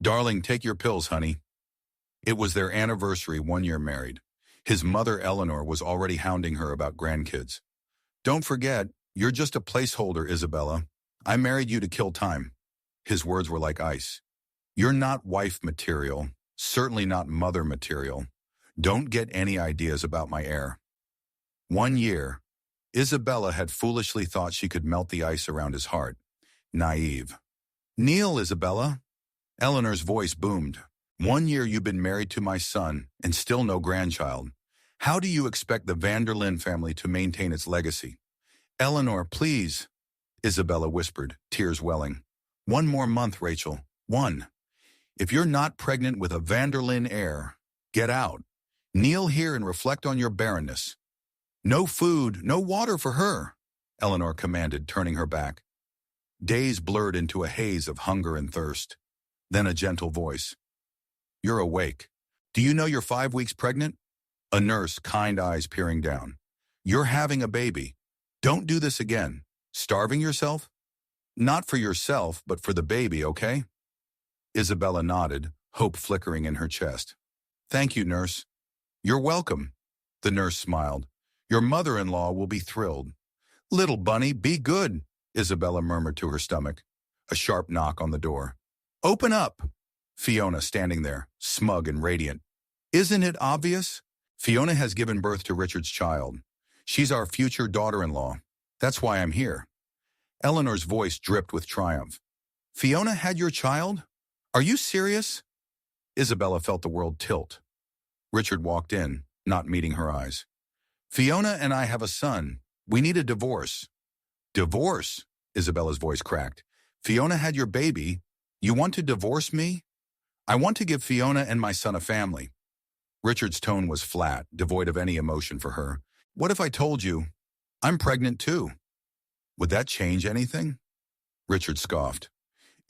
Darling, take your pills, honey. It was their anniversary 1 year married. His mother, Eleanor, was already hounding her about grandkids. Don't forget, you're just a placeholder, Isabella. I married you to kill time. His words were like ice. You're not wife material, certainly not mother material. Don't get any ideas about my heir. 1 year. Isabella had foolishly thought she could melt the ice around his heart. Naive. Kneel, Isabella. Eleanor's voice boomed. 1 year you've been married to my son and still no grandchild. How do you expect the Vanderlyn family to maintain its legacy? Eleanor, please, Isabella whispered, tears welling. 1 more month, Rachel. 1. If you're not pregnant with a Vanderlyn heir, get out. Kneel here and reflect on your barrenness. No food, no water for her, Eleanor commanded, turning her back. Days blurred into a haze of hunger and thirst. Then a gentle voice. You're awake. Do you know you're 5 weeks pregnant? A nurse, kind eyes peering down. You're having a baby. Don't do this again. Starving yourself? Not for yourself, but for the baby, okay? Isabella nodded, hope flickering in her chest. Thank you, nurse. You're welcome. The nurse smiled. Your mother-in-law will be thrilled. Little bunny, be good, Isabella murmured to her stomach. A sharp knock on the door. Open up. Fiona standing there, smug and radiant. Isn't it obvious? Fiona has given birth to Richard's child. She's our future daughter-in-law. That's why I'm here. Eleanor's voice dripped with triumph. Fiona had your child? Are you serious? Isabella felt the world tilt. Richard walked in, not meeting her eyes. Fiona and I have a son. We need a divorce. Divorce? Isabella's voice cracked. Fiona had your baby. You want to divorce me? I want to give Fiona and my son a family. Richard's tone was flat, devoid of any emotion for her. What if I told you, I'm pregnant too? Would that change anything? Richard scoffed.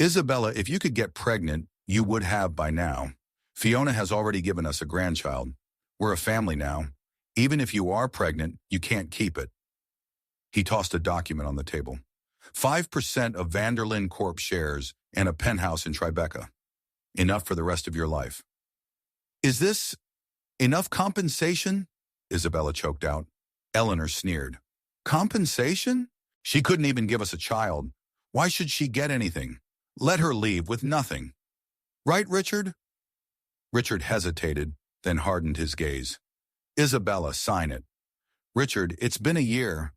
Isabella, if you could get pregnant, you would have by now. Fiona has already given us a grandchild. We're a family now. Even if you are pregnant, you can't keep it. He tossed a document on the table. 5% of Vanderlyn Corp shares and a penthouse in Tribeca. Enough for the rest of your life. Is this enough compensation? Isabella choked out. Eleanor sneered. Compensation? She couldn't even give us a child. Why should she get anything? Let her leave with nothing. Right, Richard? Richard hesitated, then hardened his gaze. Isabella, sign it. Richard, it's been a year.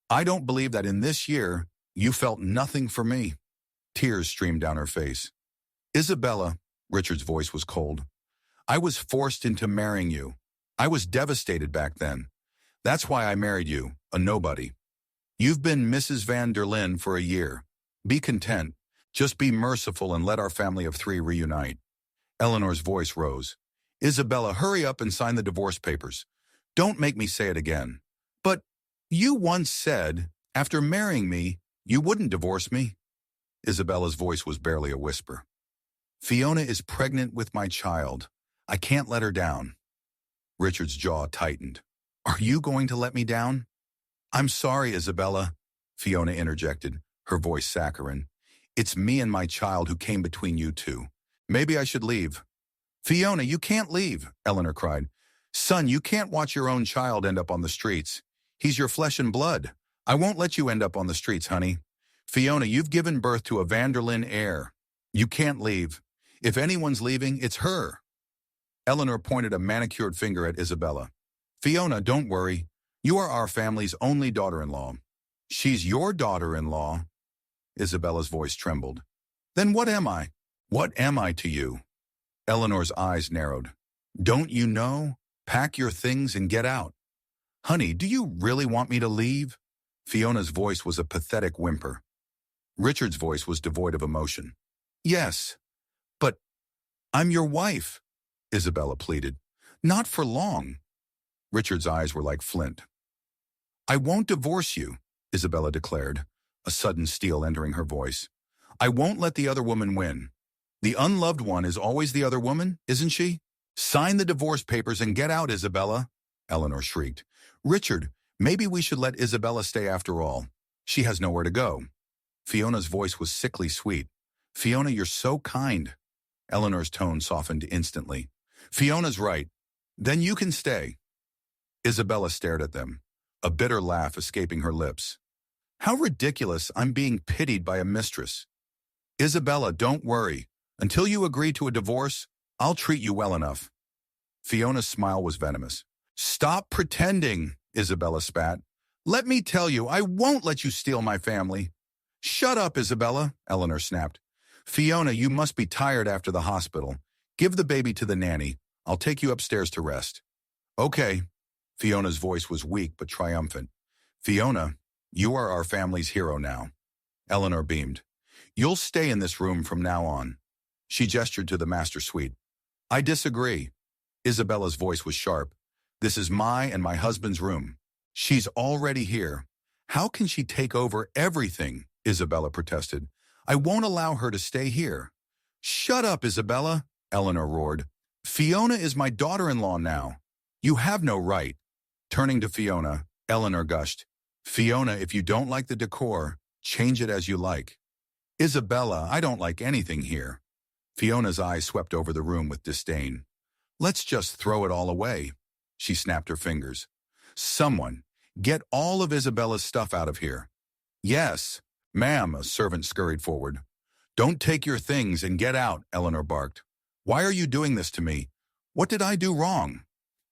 I don't believe that in this year you felt nothing for me. Tears streamed down her face. Isabella, Richard's voice was cold. I was forced into marrying you. I was devastated back then. That's why I married you, a nobody. You've been Mrs. Vanderlyn for a year. Be content. Just be merciful and let our family of 3 reunite. Eleanor's voice rose. Isabella, hurry up and sign the divorce papers. Don't make me say it again. But you once said, after marrying me, you wouldn't divorce me. Isabella's voice was barely a whisper. Fiona is pregnant with my child. I can't let her down. Richard's jaw tightened. Are you going to let me down? I'm sorry, Isabella, Fiona interjected, her voice saccharine. It's me and my child who came between you two. Maybe I should leave. Fiona, you can't leave, Eleanor cried. Son, you can't watch your own child end up on the streets. He's your flesh and blood. I won't let you end up on the streets, honey. Fiona, you've given birth to a Vanderlyn heir. You can't leave. If anyone's leaving, it's her. Eleanor pointed a manicured finger at Isabella. Fiona, don't worry. You are our family's only daughter-in-law. She's your daughter-in-law. Isabella's voice trembled. Then what am I? What am I to you? Eleanor's eyes narrowed. Don't you know? Pack your things and get out. Honey, do you really want me to leave? Fiona's voice was a pathetic whimper. Richard's voice was devoid of emotion. Yes, but I'm your wife, Isabella pleaded. Not for long. Richard's eyes were like flint. I won't divorce you, Isabella declared, a sudden steel entering her voice. I won't let the other woman win. The unloved one is always the other woman, isn't she? Sign the divorce papers and get out, Isabella, Eleanor shrieked. Richard, maybe we should let Isabella stay after all. She has nowhere to go. Fiona's voice was sickly sweet. Fiona, you're so kind. Eleanor's tone softened instantly. Fiona's right. Then you can stay. Isabella stared at them, a bitter laugh escaping her lips. How ridiculous, I'm being pitied by a mistress. Isabella, don't worry. Until you agree to a divorce, I'll treat you well enough. Fiona's smile was venomous. Stop pretending, Isabella spat. Let me tell you, I won't let you steal my family. Shut up, Isabella, Eleanor snapped. Fiona, you must be tired after the hospital. Give the baby to the nanny. I'll take you upstairs to rest. Okay. Fiona's voice was weak but triumphant. Fiona, you are our family's hero now. Eleanor beamed. You'll stay in this room from now on. She gestured to the master suite. I disagree. Isabella's voice was sharp. This is my and my husband's room. She's already here. How can she take over everything? Isabella protested. I won't allow her to stay here. Shut up, Isabella, Eleanor roared. Fiona is my daughter-in-law now. You have no right. Turning to Fiona, Eleanor gushed. Fiona, if you don't like the decor, change it as you like. Isabella, I don't like anything here. Fiona's eyes swept over the room with disdain. Let's just throw it all away. She snapped her fingers. Someone, get all of Isabella's stuff out of here. Yes, ma'am, a servant scurried forward. Don't take your things and get out, Eleanor barked. Why are you doing this to me? What did I do wrong?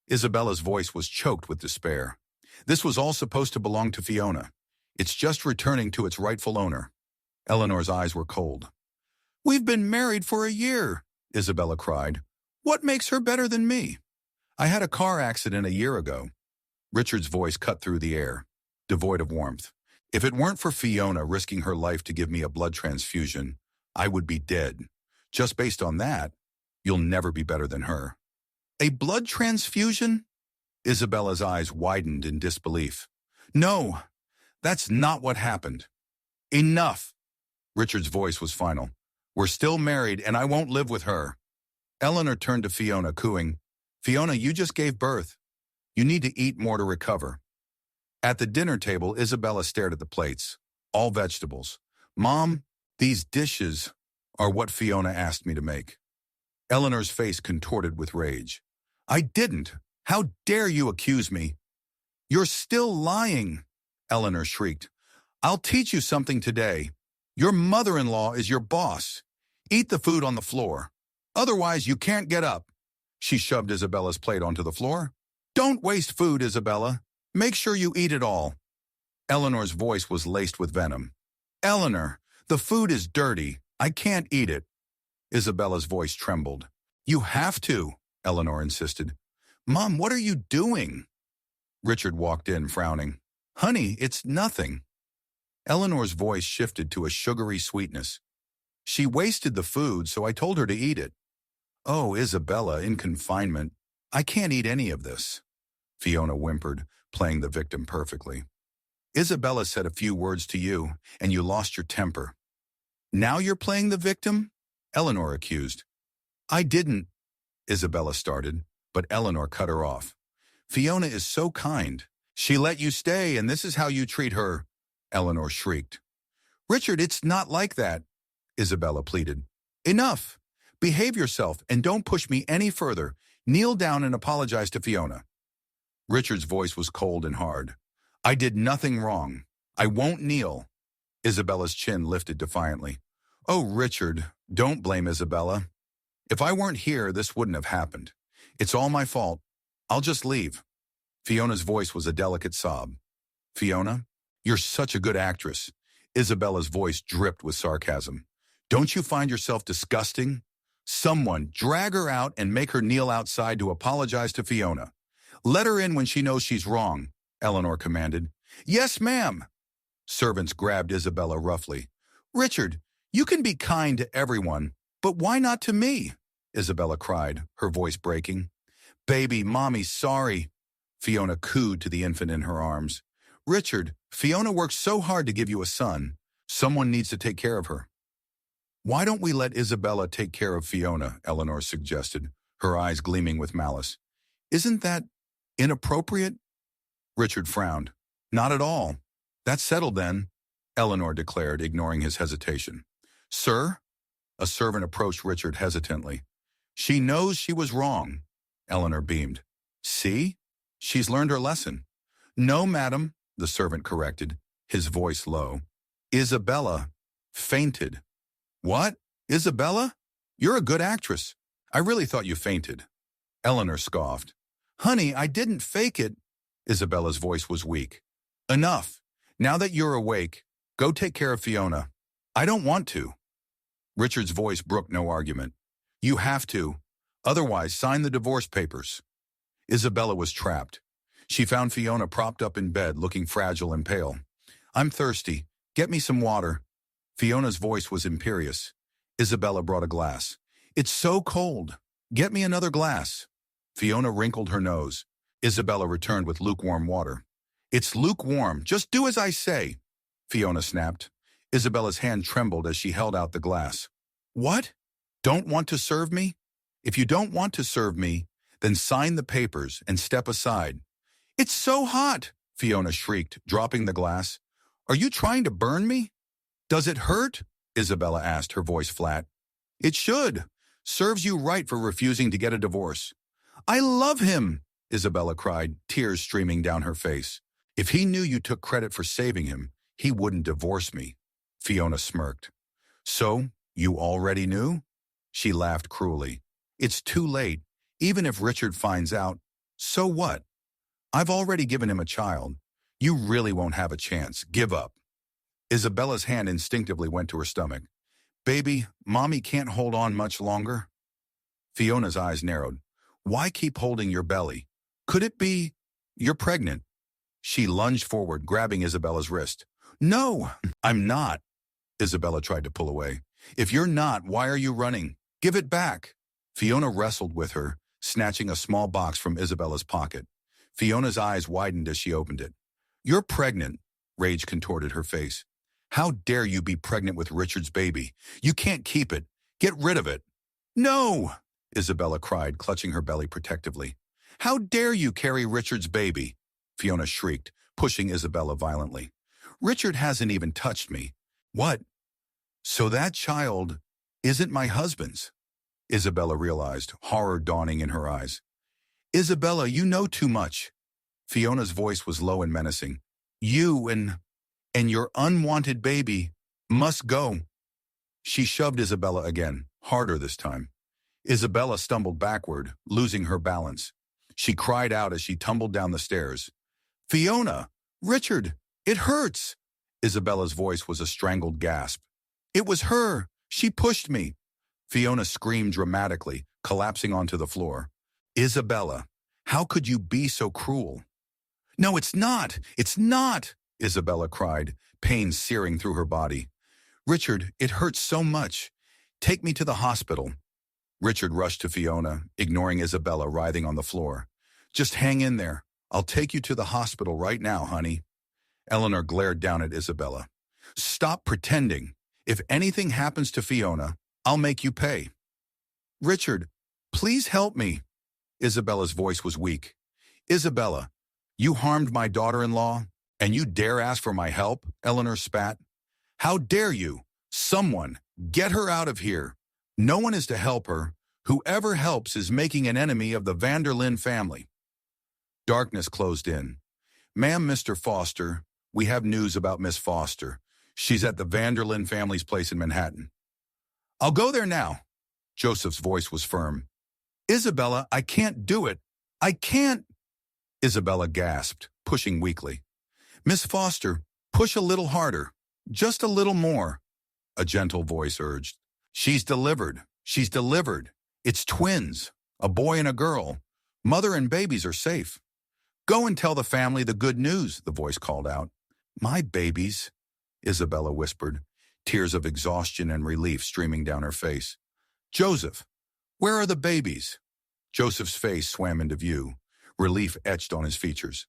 Isabella's voice was choked with despair. This was all supposed to belong to Fiona. It's just returning to its rightful owner. Eleanor's eyes were cold. We've been married for a year, Isabella cried. What makes her better than me? I had a car accident a year ago. Richard's voice cut through the air, devoid of warmth. If it weren't for Fiona risking her life to give me a blood transfusion, I would be dead. Just based on that, you'll never be better than her. A blood transfusion? Isabella's eyes widened in disbelief. No, that's not what happened. Enough. Richard's voice was final. We're still married and I won't live with her. Eleanor turned to Fiona, cooing, Fiona, you just gave birth. You need to eat more to recover. At the dinner table, Isabella stared at the plates, all vegetables. Mom, these dishes are what Fiona asked me to make. Eleanor's face contorted with rage. I didn't. How dare you accuse me? You're still lying, Eleanor shrieked. I'll teach you something today. Your mother-in-law is your boss. Eat the food on the floor. Otherwise, you can't get up. She shoved Isabella's plate onto the floor. Don't waste food, Isabella. Make sure you eat it all. Eleanor's voice was laced with venom. Eleanor, the food is dirty. I can't eat it. Isabella's voice trembled. You have to, Eleanor insisted. Mom, what are you doing? Richard walked in, frowning. Honey, it's nothing. Eleanor's voice shifted to a sugary sweetness. She wasted the food, so I told her to eat it. Oh, Isabella, in confinement. I can't eat any of this. Fiona whimpered, playing the victim perfectly. Isabella said a few words to you, and you lost your temper. Now you're playing the victim? Eleanor accused. I didn't, Isabella started, but Eleanor cut her off. Fiona is so kind. She let you stay, and this is how you treat her, Eleanor shrieked. Richard, it's not like that, Isabella pleaded. Enough. Behave yourself and don't push me any further. Kneel down and apologize to Fiona. Richard's voice was cold and hard. I did nothing wrong. I won't kneel. Isabella's chin lifted defiantly. Oh, Richard, don't blame Isabella. If I weren't here, this wouldn't have happened. It's all my fault. I'll just leave. Fiona's voice was a delicate sob. Fiona, you're such a good actress. Isabella's voice dripped with sarcasm. Don't you find yourself disgusting? Someone drag her out and make her kneel outside to apologize to Fiona. Let her in when she knows she's wrong, Eleanor commanded. Yes, ma'am. Servants grabbed Isabella roughly. Richard, you can be kind to everyone, but why not to me? Isabella cried, her voice breaking. Baby, Mommy's sorry. Fiona cooed to the infant in her arms. Richard, Fiona worked so hard to give you a son. Someone needs to take care of her. Why don't we let Isabella take care of Fiona, Eleanor suggested, her eyes gleaming with malice. Isn't that inappropriate? Richard frowned. Not at all. That's settled then, Eleanor declared, ignoring his hesitation. Sir? A servant approached Richard hesitantly. She knows she was wrong. Eleanor beamed. See? She's learned her lesson. No, madam, the servant corrected, his voice low. Isabella fainted. What? Isabella? You're a good actress. I really thought you fainted. Eleanor scoffed. Honey, I didn't fake it. Isabella's voice was weak. Enough. Now that you're awake, go take care of Fiona. I don't want to. Richard's voice brooked no argument. You have to. Otherwise, sign the divorce papers. Isabella was trapped. She found Fiona propped up in bed, looking fragile and pale. I'm thirsty. Get me some water. Fiona's voice was imperious. Isabella brought a glass. It's so cold. Get me another glass. Fiona wrinkled her nose. Isabella returned with lukewarm water. It's lukewarm. Just do as I say. Fiona snapped. Isabella's hand trembled as she held out the glass. What? Don't want to serve me? If you don't want to serve me, then sign the papers and step aside. It's so hot, Fiona shrieked, dropping the glass. Are you trying to burn me? Does it hurt? Isabella asked, her voice flat. It should. Serves you right for refusing to get a divorce. I love him, Isabella cried, tears streaming down her face. If he knew you took credit for saving him, he wouldn't divorce me. Fiona smirked. So, you already knew? She laughed cruelly. It's too late. Even if Richard finds out, so what? I've already given him a child. You really won't have a chance. Give up. Isabella's hand instinctively went to her stomach. Baby, Mommy can't hold on much longer. Fiona's eyes narrowed. Why keep holding your belly? Could it be you're pregnant? She lunged forward, grabbing Isabella's wrist. No, I'm not. Isabella tried to pull away. If you're not, why are you running? Give it back. Fiona wrestled with her, snatching a small box from Isabella's pocket. Fiona's eyes widened as she opened it. You're pregnant, rage contorted her face. How dare you be pregnant with Richard's baby? You can't keep it. Get rid of it. No, Isabella cried, clutching her belly protectively. How dare you carry Richard's baby? Fiona shrieked, pushing Isabella violently. Richard hasn't even touched me. What? So that child isn't my husband's? Isabella realized, horror dawning in her eyes. Isabella, you know too much. Fiona's voice was low and menacing. You and your unwanted baby must go. She shoved Isabella again, harder this time. Isabella stumbled backward, losing her balance. She cried out as she tumbled down the stairs. Fiona! Richard! It hurts! Isabella's voice was a strangled gasp. It was her! She pushed me! Fiona screamed dramatically, collapsing onto the floor. Isabella, how could you be so cruel? No, it's not! It's not! Isabella cried, pain searing through her body. Richard, it hurts so much. Take me to the hospital. Richard rushed to Fiona, ignoring Isabella writhing on the floor. Just hang in there. I'll take you to the hospital right now, honey. Eleanor glared down at Isabella. Stop pretending. If anything happens to Fiona, I'll make you pay. Richard, please help me. Isabella's voice was weak. Isabella, you harmed my daughter-in-law, and you dare ask for my help? Eleanor spat. How dare you? Someone, get her out of here. No one is to help her. Whoever helps is making an enemy of the Vanderlyn family. Darkness closed in. Ma'am, Mr. Foster, we have news about Miss Foster. She's at the Vanderlyn family's place in Manhattan. I'll go there now. Joseph's voice was firm. Isabella, I can't do it. I can't. Isabella gasped, pushing weakly. Miss Foster, push a little harder. Just a little more. A gentle voice urged. She's delivered. She's delivered. It's twins. A boy and a girl. Mother and babies are safe. Go and tell the family the good news, the voice called out. My babies, Isabella whispered, tears of exhaustion and relief streaming down her face. Joseph, where are the babies? Joseph's face swam into view, relief etched on his features.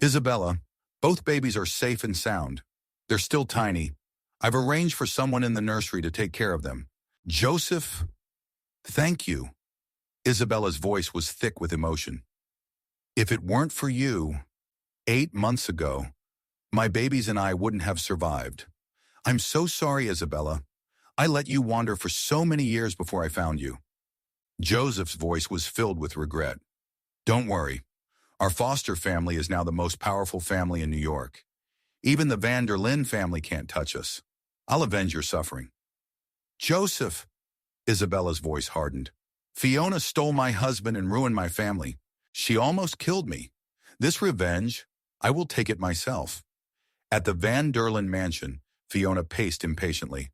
Isabella, both babies are safe and sound. They're still tiny. I've arranged for someone in the nursery to take care of them. Joseph, thank you. Isabella's voice was thick with emotion. If it weren't for you, 8 months ago, my babies and I wouldn't have survived. I'm so sorry, Isabella. I let you wander for so many years before I found you. Joseph's voice was filled with regret. Don't worry. Our foster family is now the most powerful family in New York. Even the Van der Linde family can't touch us. I'll avenge your suffering. Joseph, Isabella's voice hardened. Fiona stole my husband and ruined my family. She almost killed me. This revenge, I will take it myself. At the Van der Linde mansion, Fiona paced impatiently.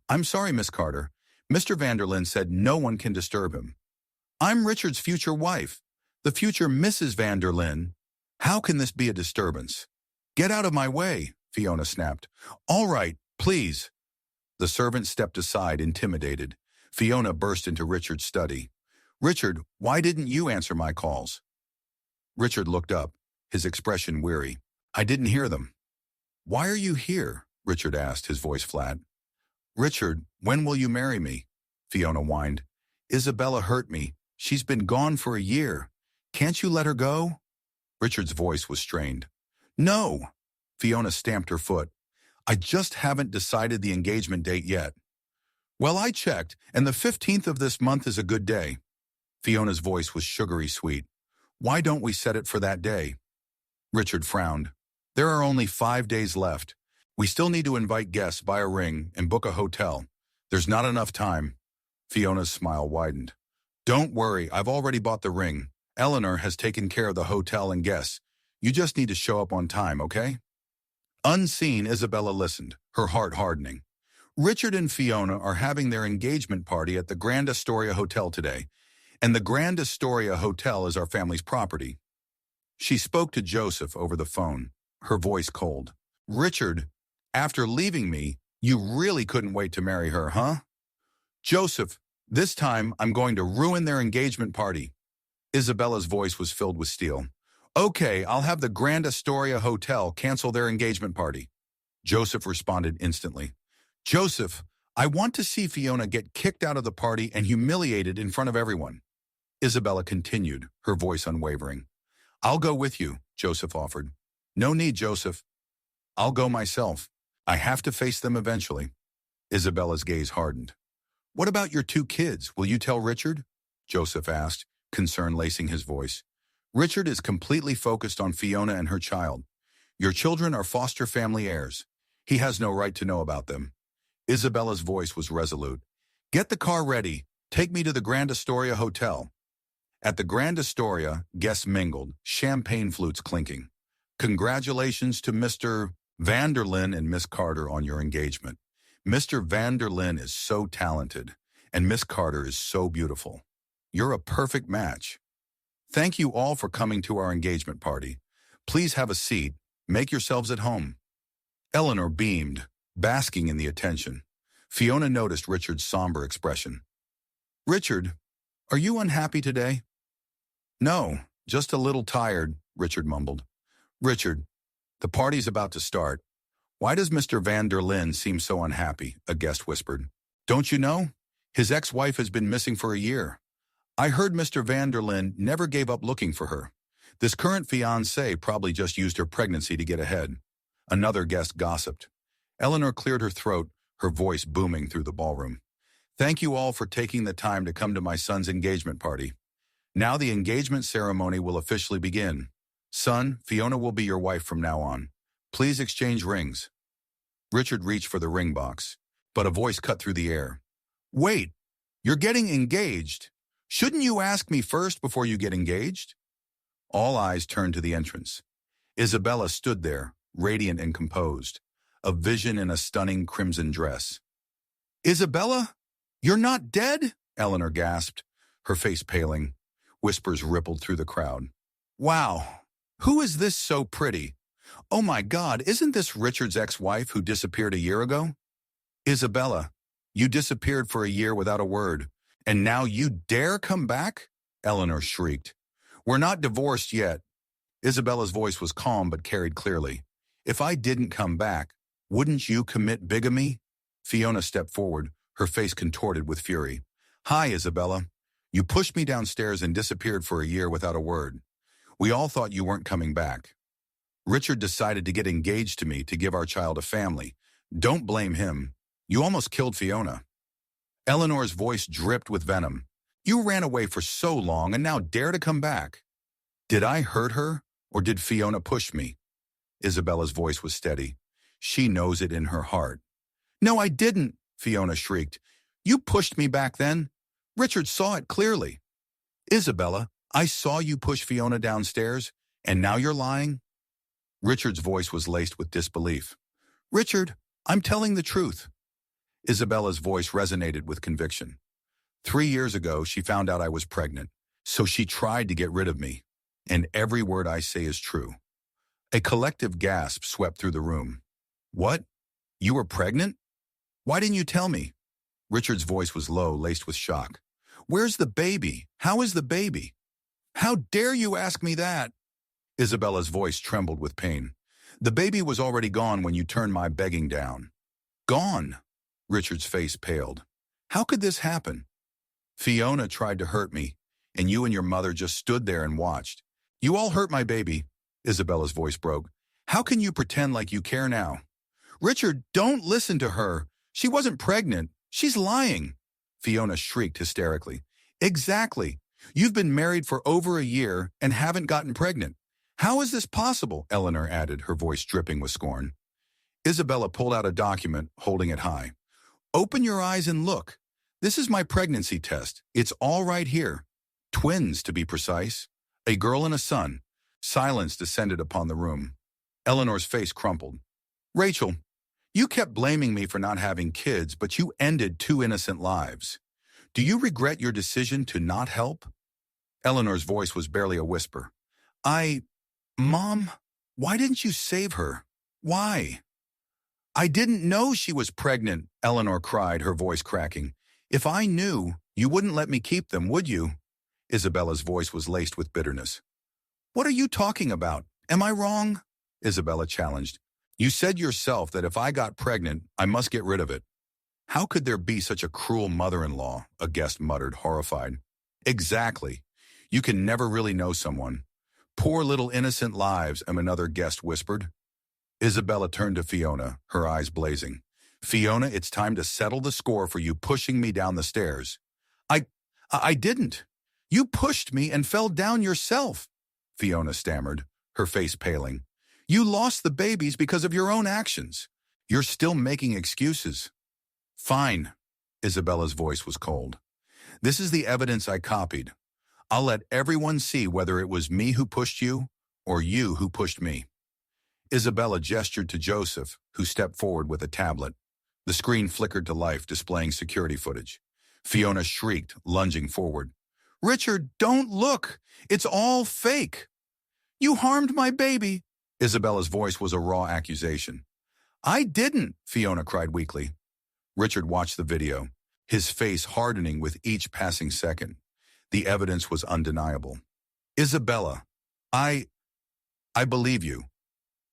I'm sorry, Miss Carter. Mr. Van der Linde said no one can disturb him. I'm Richard's future wife, the future Mrs. Van der Linde. How can this be a disturbance? Get out of my way, Fiona snapped. All right, please. The servant stepped aside, intimidated. Fiona burst into Richard's study. Richard, why didn't you answer my calls? Richard looked up, his expression weary. I didn't hear them. Why are you here? Richard asked, his voice flat. Richard, when will you marry me? Fiona whined. Isabella hurt me. She's been gone for a year. Can't you let her go? Richard's voice was strained. No! Fiona stamped her foot. I just haven't decided the engagement date yet. Well, I checked, and the 15th of this month is a good day. Fiona's voice was sugary sweet. Why don't we set it for that day? Richard frowned. There are only 5 days left. We still need to invite guests, buy a ring, and book a hotel. There's not enough time. Fiona's smile widened. Don't worry, I've already bought the ring. Eleanor has taken care of the hotel and guests. You just need to show up on time, okay? Unseen, Isabella listened, her heart hardening. Richard and Fiona are having their engagement party at the Grand Astoria Hotel today, and the Grand Astoria Hotel is our family's property. She spoke to Joseph over the phone, her voice cold. Richard, after leaving me, you really couldn't wait to marry her, huh? Joseph, this time I'm going to ruin their engagement party. Isabella's voice was filled with steel. Okay, I'll have the Grand Astoria Hotel cancel their engagement party. Joseph responded instantly. Joseph, I want to see Fiona get kicked out of the party and humiliated in front of everyone. Isabella continued, her voice unwavering. I'll go with you, Joseph offered. No need, Joseph. I'll go myself. I have to face them eventually. Isabella's gaze hardened. What about your 2 kids? Will you tell Richard? Joseph asked, concern lacing his voice. Richard is completely focused on Fiona and her child. Your children are foster family heirs. He has no right to know about them. Isabella's voice was resolute. Get the car ready. Take me to the Grand Astoria Hotel. At the Grand Astoria, guests mingled, champagne flutes clinking. Congratulations to Mr. Van der Linde and Miss Carter on your engagement. Mr. Van der Linde is so talented, and Miss Carter is so beautiful. You're a perfect match. Thank you all for coming to our engagement party. Please have a seat. Make yourselves at home. Eleanor beamed, basking in the attention. Fiona noticed Richard's somber expression. Richard, are you unhappy today? No, just a little tired, Richard mumbled. Richard, the party's about to start. Why does Mr. Van der Linde seem so unhappy? A guest whispered. Don't you know? His ex-wife has been missing for a year. I heard Mr. Van der Linde never gave up looking for her. This current fiancé probably just used her pregnancy to get ahead. Another guest gossiped. Eleanor cleared her throat, her voice booming through the ballroom. Thank you all for taking the time to come to my son's engagement party. Now the engagement ceremony will officially begin. Son, Fiona will be your wife from now on. Please exchange rings. Richard reached for the ring box, but a voice cut through the air. Wait, you're getting engaged. Shouldn't you ask me first before you get engaged? All eyes turned to the entrance. Isabella stood there, radiant and composed, a vision in a stunning crimson dress. Isabella? You're not dead? Eleanor gasped, her face paling. Whispers rippled through the crowd. Wow, who is this so pretty? Oh my God, isn't this Richard's ex-wife who disappeared a year ago? Isabella, you disappeared for a year without a word, and now you dare come back? Eleanor shrieked. We're not divorced yet. Isabella's voice was calm but carried clearly. If I didn't come back, wouldn't you commit bigamy? Fiona stepped forward, her face contorted with fury. Hi, Isabella. You pushed me downstairs and disappeared for a year without a word. We all thought you weren't coming back. Richard decided to get engaged to me to give our child a family. Don't blame him. You almost killed Fiona. Eleanor's voice dripped with venom. You ran away for so long and now dare to come back. Did I hurt her, or did Fiona push me? Isabella's voice was steady. She knows it in her heart. No, I didn't, Fiona shrieked. You pushed me back then. Richard saw it clearly. Isabella, I saw you push Fiona downstairs, and now you're lying? Richard's voice was laced with disbelief. Richard, I'm telling the truth. Isabella's voice resonated with conviction. 3 years ago, she found out I was pregnant, so she tried to get rid of me. And every word I say is true. A collective gasp swept through the room. What? You were pregnant? Why didn't you tell me? Richard's voice was low, laced with shock. Where's the baby? How is the baby? How dare you ask me that? Isabella's voice trembled with pain. The baby was already gone when you turned my begging down. Gone? Richard's face paled. How could this happen? Fiona tried to hurt me, and you and your mother just stood there and watched. You all hurt my baby, Isabella's voice broke. How can you pretend like you care now? Richard, don't listen to her. She wasn't pregnant. She's lying. Fiona shrieked hysterically. Exactly. You've been married for over a year and haven't gotten pregnant. How is this possible? Eleanor added, her voice dripping with scorn. Isabella pulled out a document, holding it high. Open your eyes and look. This is my pregnancy test. It's all right here. Twins, to be precise. A girl and a son. Silence descended upon the room. Eleanor's face crumpled. Rachel, you kept blaming me for not having kids, but you ended 2 innocent lives. Do you regret your decision to not help? Eleanor's voice was barely a whisper. Mom, why didn't you save her? Why? I didn't know she was pregnant, Eleanor cried, her voice cracking. If I knew, you wouldn't let me keep them, would you? Isabella's voice was laced with bitterness. What are you talking about? Am I wrong? Isabella challenged. You said yourself that if I got pregnant, I must get rid of it. How could there be such a cruel mother-in-law? A guest muttered, horrified. Exactly. You can never really know someone. Poor little innocent lives, another guest whispered. Isabella turned to Fiona, her eyes blazing. Fiona, it's time to settle the score for you pushing me down the stairs. I didn't. You pushed me and fell down yourself, Fiona stammered, her face paling. You lost the babies because of your own actions. You're still making excuses. Fine. Isabella's voice was cold. This is the evidence I copied. I'll let everyone see whether it was me who pushed you or you who pushed me. Isabella gestured to Joseph, who stepped forward with a tablet. The screen flickered to life, displaying security footage. Fiona shrieked, lunging forward. Richard, don't look! It's all fake! You harmed my baby! Isabella's voice was a raw accusation. I didn't, Fiona cried weakly. Richard watched the video, his face hardening with each passing second. The evidence was undeniable. Isabella, I believe you.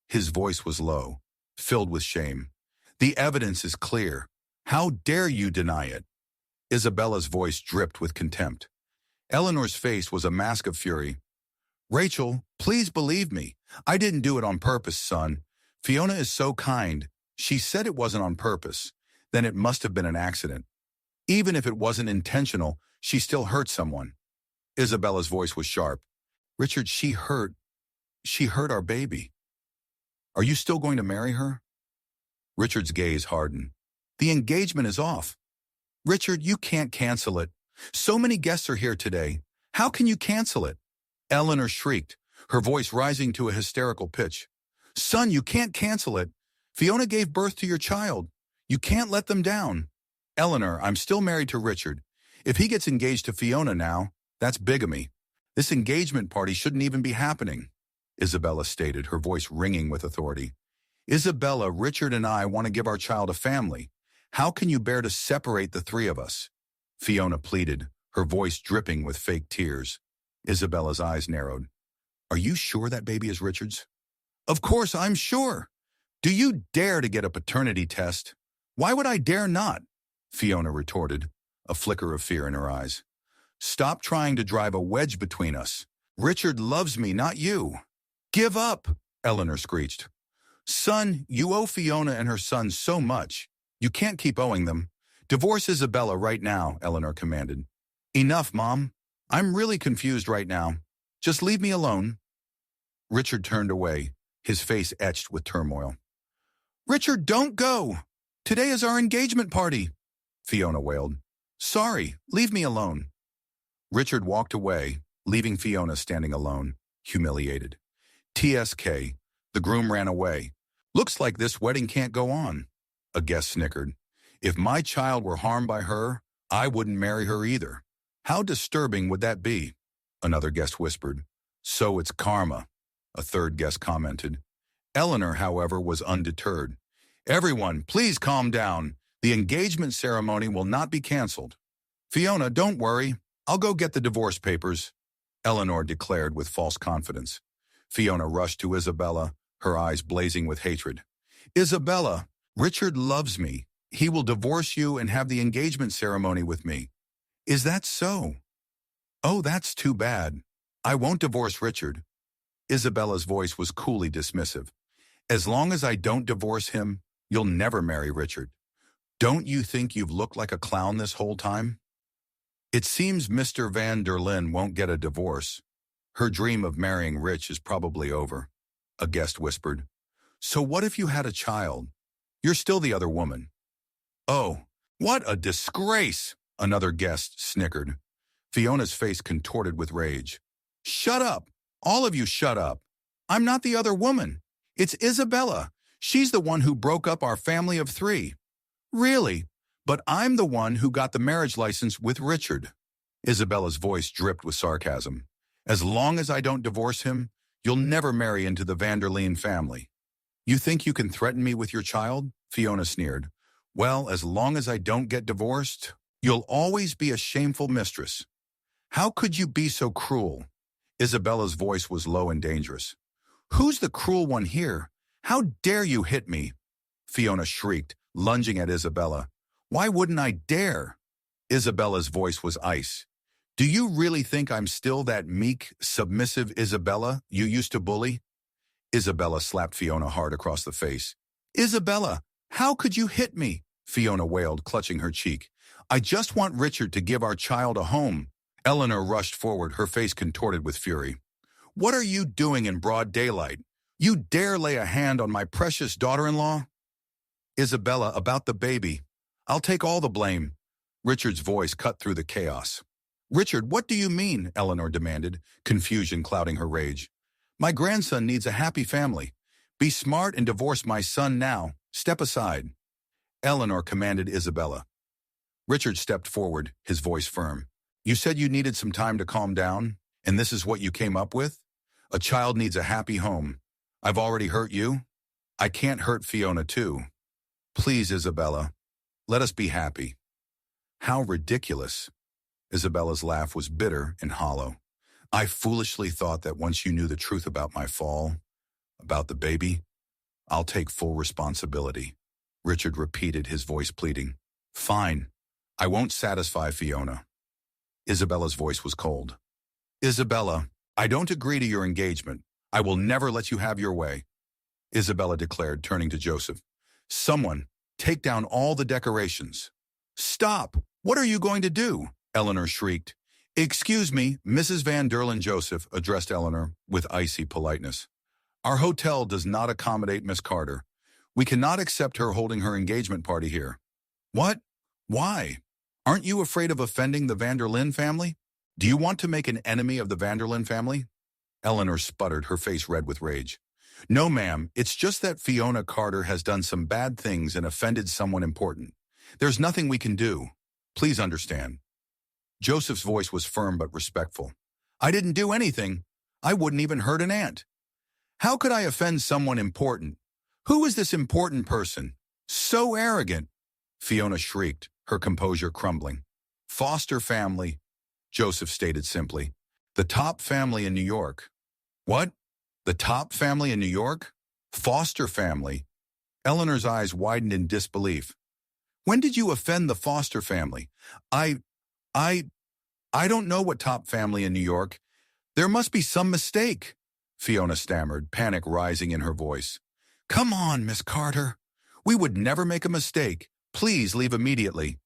His voice was low, filled with shame. The evidence is clear. How dare you deny it? Isabella's voice dripped with contempt. Eleanor's face was a mask of fury. Rachel, please believe me. I didn't do it on purpose, son. Fiona is so kind. She said it wasn't on purpose. Then it must have been an accident. Even if it wasn't intentional, she still hurt someone. Isabella's voice was sharp. Richard, she hurt our baby. Are you still going to marry her? Richard's gaze hardened. The engagement is off. Richard, you can't cancel it. So many guests are here today. How can you cancel it? Eleanor shrieked, her voice rising to a hysterical pitch. Son, you can't cancel it. Fiona gave birth to your child. You can't let them down. Eleanor, I'm still married to Richard. If he gets engaged to Fiona now, that's bigamy. This engagement party shouldn't even be happening, Isabella stated, her voice ringing with authority. Isabella, Richard and I want to give our child a family. How can you bear to separate the three of us? Fiona pleaded, her voice dripping with fake tears. Isabella's eyes narrowed. Are you sure that baby is Richard's? Of course I'm sure. Do you dare to get a paternity test? Why would I dare not? Fiona retorted, a flicker of fear in her eyes. Stop trying to drive a wedge between us. Richard loves me, not you. Give up, Eleanor screeched. Son, you owe Fiona and her son so much. You can't keep owing them. Divorce Isabella right now, Eleanor commanded. Enough, Mom. I'm really confused right now. Just leave me alone. Richard turned away, his face etched with turmoil. Richard, don't go! Today is our engagement party, Fiona wailed. Sorry, leave me alone. Richard walked away, leaving Fiona standing alone, humiliated. TSK, the groom ran away. Looks like this wedding can't go on. A guest snickered. If my child were harmed by her, I wouldn't marry her either. How disturbing would that be? Another guest whispered. So it's karma, a third guest commented. Eleanor, however, was undeterred. Everyone, please calm down. The engagement ceremony will not be canceled. Fiona, don't worry. I'll go get the divorce papers, Eleanor declared with false confidence. Fiona rushed to Isabella, her eyes blazing with hatred. Isabella, Richard loves me. He will divorce you and have the engagement ceremony with me. Is that so? Oh, that's too bad. I won't divorce Richard. Isabella's voice was coolly dismissive. As long as I don't divorce him, you'll never marry Richard. Don't you think you've looked like a clown this whole time? It seems Mr. Van der Linde won't get a divorce. Her dream of marrying Rich is probably over, a guest whispered. So what if you had a child? You're still the other woman. Oh, what a disgrace, another guest snickered. Fiona's face contorted with rage. Shut up! All of you shut up! I'm not the other woman. It's Isabella. She's the one who broke up our family of 3. Really? But I'm the one who got the marriage license with Richard. Isabella's voice dripped with sarcasm. As long as I don't divorce him, you'll never marry into the Van der Linde family. You think you can threaten me with your child? Fiona sneered. Well, as long as I don't get divorced, you'll always be a shameful mistress. How could you be so cruel? Isabella's voice was low and dangerous. Who's the cruel one here? How dare you hit me? Fiona shrieked, lunging at Isabella. Why wouldn't I dare? Isabella's voice was ice. Do you really think I'm still that meek, submissive Isabella you used to bully? Isabella slapped Fiona hard across the face. Isabella, how could you hit me? Fiona wailed, clutching her cheek. I just want Richard to give our child a home. Eleanor rushed forward, her face contorted with fury. What are you doing in broad daylight? You dare lay a hand on my precious daughter-in-law? Isabella, about the baby. I'll take all the blame. Richard's voice cut through the chaos. Richard, what do you mean? Eleanor demanded, confusion clouding her rage. My grandson needs a happy family. Be smart and divorce my son now. Step aside. Eleanor commanded Isabella. Richard stepped forward, his voice firm. You said you needed some time to calm down, and this is what you came up with? A child needs a happy home. I've already hurt you. I can't hurt Fiona too. Please, Isabella, let us be happy. How ridiculous. Isabella's laugh was bitter and hollow. I foolishly thought that once you knew the truth about my fall, about the baby, I'll take full responsibility. Richard repeated, his voice pleading. Fine. I won't satisfy Fiona. Isabella's voice was cold. Isabella, I don't agree to your engagement. I will never let you have your way. Isabella declared, turning to Joseph. Someone, take down all the decorations. Stop! What are you going to do? Eleanor shrieked. Excuse me, Mrs. Van der Linde. Joseph addressed Eleanor with icy politeness. Our hotel does not accommodate Miss Carter. We cannot accept her holding her engagement party here. What? Why? Aren't you afraid of offending the Van der Linde family? Do you want to make an enemy of the Van der Linde family? Eleanor sputtered, her face red with rage. No, ma'am, it's just that Fiona Carter has done some bad things and offended someone important. There's nothing we can do. Please understand. Joseph's voice was firm but respectful. I didn't do anything. I wouldn't even hurt an ant. How could I offend someone important? Who is this important person? So arrogant. Fiona shrieked, her composure crumbling. Foster family, Joseph stated simply. The top family in New York. What? The top family in New York? Foster family. Eleanor's eyes widened in disbelief. When did you offend the Foster family? I don't know what top family in New York. There must be some mistake, Fiona stammered, panic rising in her voice. Come on, Miss Carter. We would never make a mistake. Please leave immediately.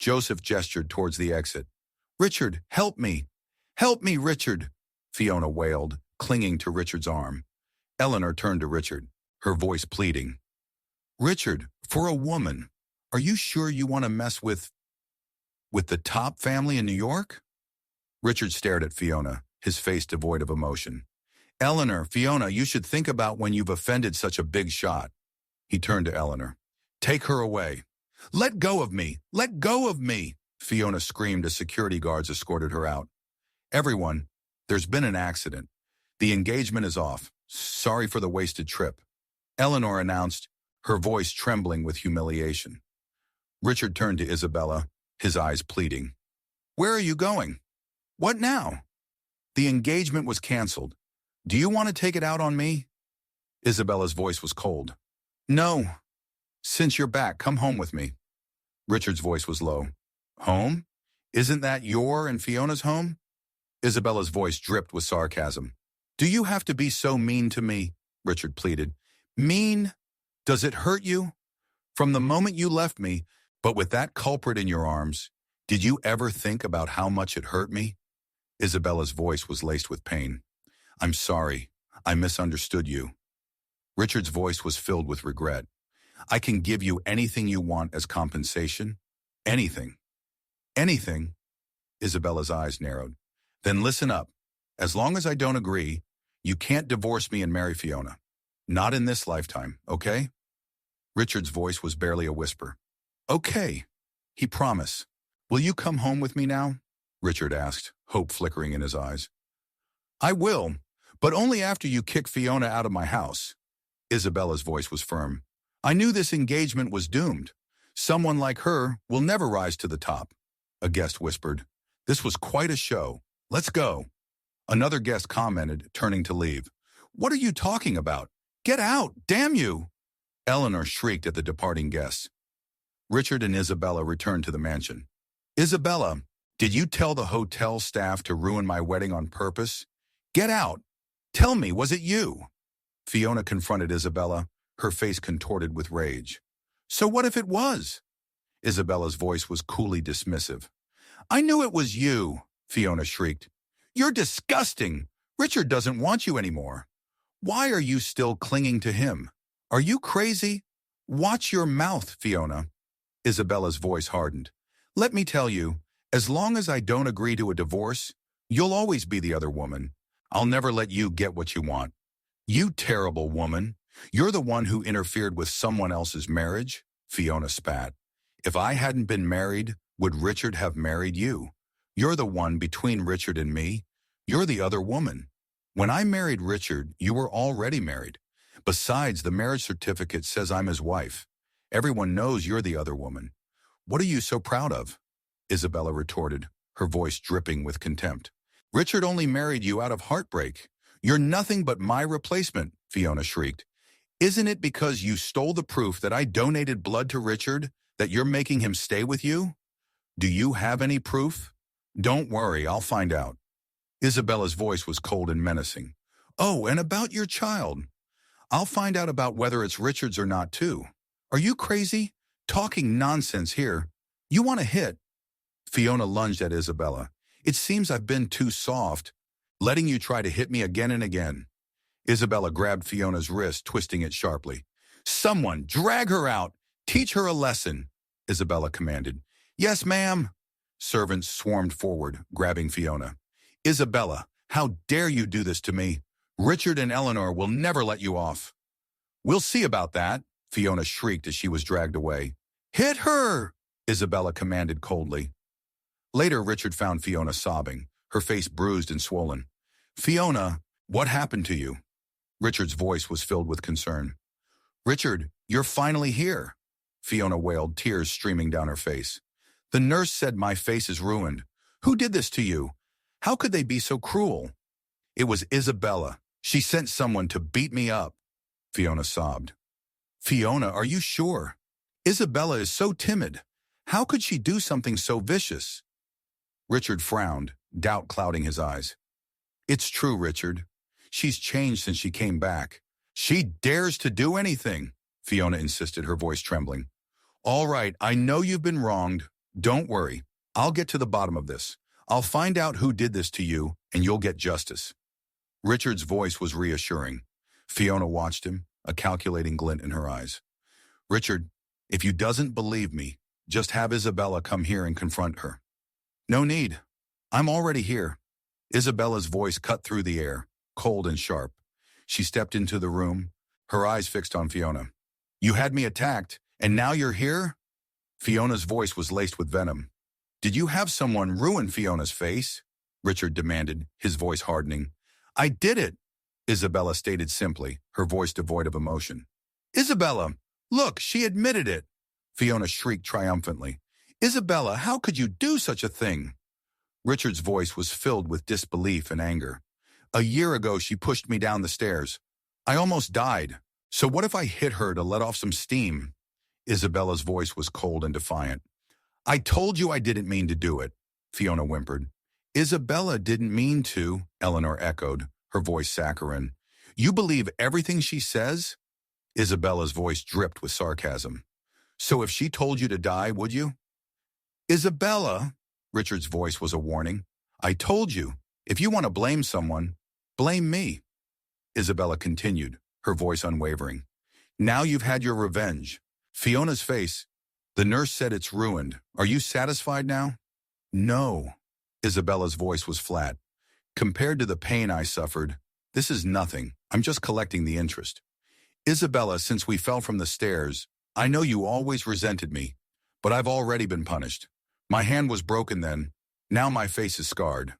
Joseph gestured towards the exit. Richard, help me! Help me, Richard! Fiona wailed, clinging to Richard's arm. Eleanor turned to Richard, her voice pleading. Richard, for a woman, are you sure you want to mess with the top family in New York? Richard stared at Fiona, his face devoid of emotion. Eleanor, Fiona, you should think about when you've offended such a big shot. He turned to Eleanor. Take her away. Let go of me! Let go of me! Fiona screamed as security guards escorted her out. Everyone, there's been an accident. The engagement is off. Sorry for the wasted trip. Eleanor announced, her voice trembling with humiliation. Richard turned to Isabella, his eyes pleading. Where are you going? What now? The engagement was canceled. Do you want to take it out on me? Isabella's voice was cold. No. Since you're back, come home with me. Richard's voice was low. Home? Isn't that your and Fiona's home? Isabella's voice dripped with sarcasm. Do you have to be so mean to me? Richard pleaded. Mean? Does it hurt you? From the moment you left me, but with that culprit in your arms, did you ever think about how much it hurt me? Isabella's voice was laced with pain. I'm sorry. I misunderstood you. Richard's voice was filled with regret. I can give you anything you want as compensation. Anything. Anything? Isabella's eyes narrowed. Then listen up. As long as I don't agree, you can't divorce me and marry Fiona. Not in this lifetime, okay? Richard's voice was barely a whisper. Okay, he promised. Will you come home with me now? Richard asked, hope flickering in his eyes. I will, but only after you kick Fiona out of my house. Isabella's voice was firm. I knew this engagement was doomed. Someone like her will never rise to the top. A guest whispered. This was quite a show. Let's go. Another guest commented, turning to leave. What are you talking about? Get out, damn you! Eleanor shrieked at the departing guests. Richard and Isabella returned to the mansion. Isabella, did you tell the hotel staff to ruin my wedding on purpose? Get out! Tell me, was it you? Fiona confronted Isabella, her face contorted with rage. So what if it was? Isabella's voice was coolly dismissive. I knew it was you, Fiona shrieked. You're disgusting! Richard doesn't want you anymore. Why are you still clinging to him? Are you crazy? Watch your mouth, Fiona. Isabella's voice hardened. Let me tell you, as long as I don't agree to a divorce, you'll always be the other woman. I'll never let you get what you want. You terrible woman. You're the one who interfered with someone else's marriage, Fiona spat. If I hadn't been married, would Richard have married you? You're the one between Richard and me. You're the other woman. When I married Richard, you were already married. Besides, the marriage certificate says I'm his wife. Everyone knows you're the other woman. What are you so proud of? Isabella retorted, her voice dripping with contempt. Richard only married you out of heartbreak. You're nothing but my replacement, Fiona shrieked. Isn't it because you stole the proof that I donated blood to Richard that you're making him stay with you? Do you have any proof? Don't worry, I'll find out. Isabella's voice was cold and menacing. Oh, and about your child. I'll find out about whether it's Richard's or not, too. Are you crazy? Talking nonsense here. You want to hit? Fiona lunged at Isabella. It seems I've been too soft, letting you try to hit me again and again. Isabella grabbed Fiona's wrist, twisting it sharply. Someone, drag her out. Teach her a lesson, Isabella commanded. Yes, ma'am. Servants swarmed forward, grabbing Fiona. Isabella, how dare you do this to me? Richard and Eleanor will never let you off. We'll see about that, Fiona shrieked as she was dragged away. Hit her, Isabella commanded coldly. Later, Richard found Fiona sobbing, her face bruised and swollen. Fiona, what happened to you? Richard's voice was filled with concern. Richard, you're finally here, Fiona wailed, tears streaming down her face. The nurse said my face is ruined. Who did this to you? How could they be so cruel? It was Isabella. She sent someone to beat me up, Fiona sobbed. Fiona, are you sure? Isabella is so timid. How could she do something so vicious? Richard frowned, doubt clouding his eyes. It's true, Richard. She's changed since she came back. She dares to do anything, Fiona insisted, her voice trembling. All right, I know you've been wronged, Don't worry. I'll get to the bottom of this. I'll find out who did this to you, and you'll get justice. Richard's voice was reassuring. Fiona watched him, a calculating glint in her eyes. Richard, if you doesn't believe me, just have Isabella come here and confront her. No need. I'm already here. Isabella's voice cut through the air, cold and sharp. She stepped into the room, her eyes fixed on Fiona. You had me attacked, and now you're here? Fiona's voice was laced with venom. Did you have someone ruin Fiona's face? Richard demanded, his voice hardening. I did it, Isabella stated simply, her voice devoid of emotion. Isabella, look, she admitted it. Fiona shrieked triumphantly. Isabella, how could you do such a thing? Richard's voice was filled with disbelief and anger. A year ago, she pushed me down the stairs. I almost died. So what if I hit her to let off some steam? Isabella's voice was cold and defiant. I told you I didn't mean to do it, Fiona whimpered. Isabella didn't mean to, Eleanor echoed, her voice saccharine. You believe everything she says? Isabella's voice dripped with sarcasm. So if she told you to die, would you? Isabella, Richard's voice was a warning. I told you, if you want to blame someone, blame me. Isabella continued, her voice unwavering. Now you've had your revenge. Fiona's face. The nurse said it's ruined. Are you satisfied now? No. Isabella's voice was flat. Compared to the pain I suffered, this is nothing. I'm just collecting the interest. Isabella, since we fell from the stairs, I know you always resented me, but I've already been punished. My hand was broken then. Now my face is scarred.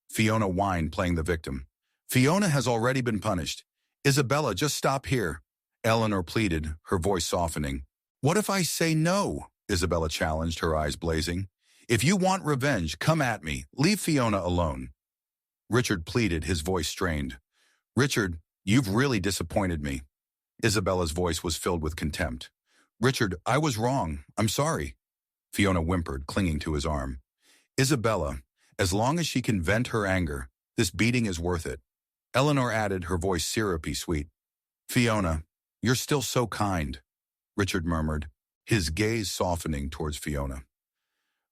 Fiona whined, playing the victim. Fiona has already been punished. Isabella, just stop here. Eleanor pleaded, her voice softening. What if I say no? Isabella challenged, her eyes blazing. If you want revenge, come at me. Leave Fiona alone. Richard pleaded, his voice strained. Richard, you've really disappointed me. Isabella's voice was filled with contempt. Richard, I was wrong. I'm sorry. Fiona whimpered, clinging to his arm. Isabella, as long as she can vent her anger, this beating is worth it. Eleanor added, her voice syrupy sweet. Fiona, you're still so kind, Richard murmured, his gaze softening towards Fiona.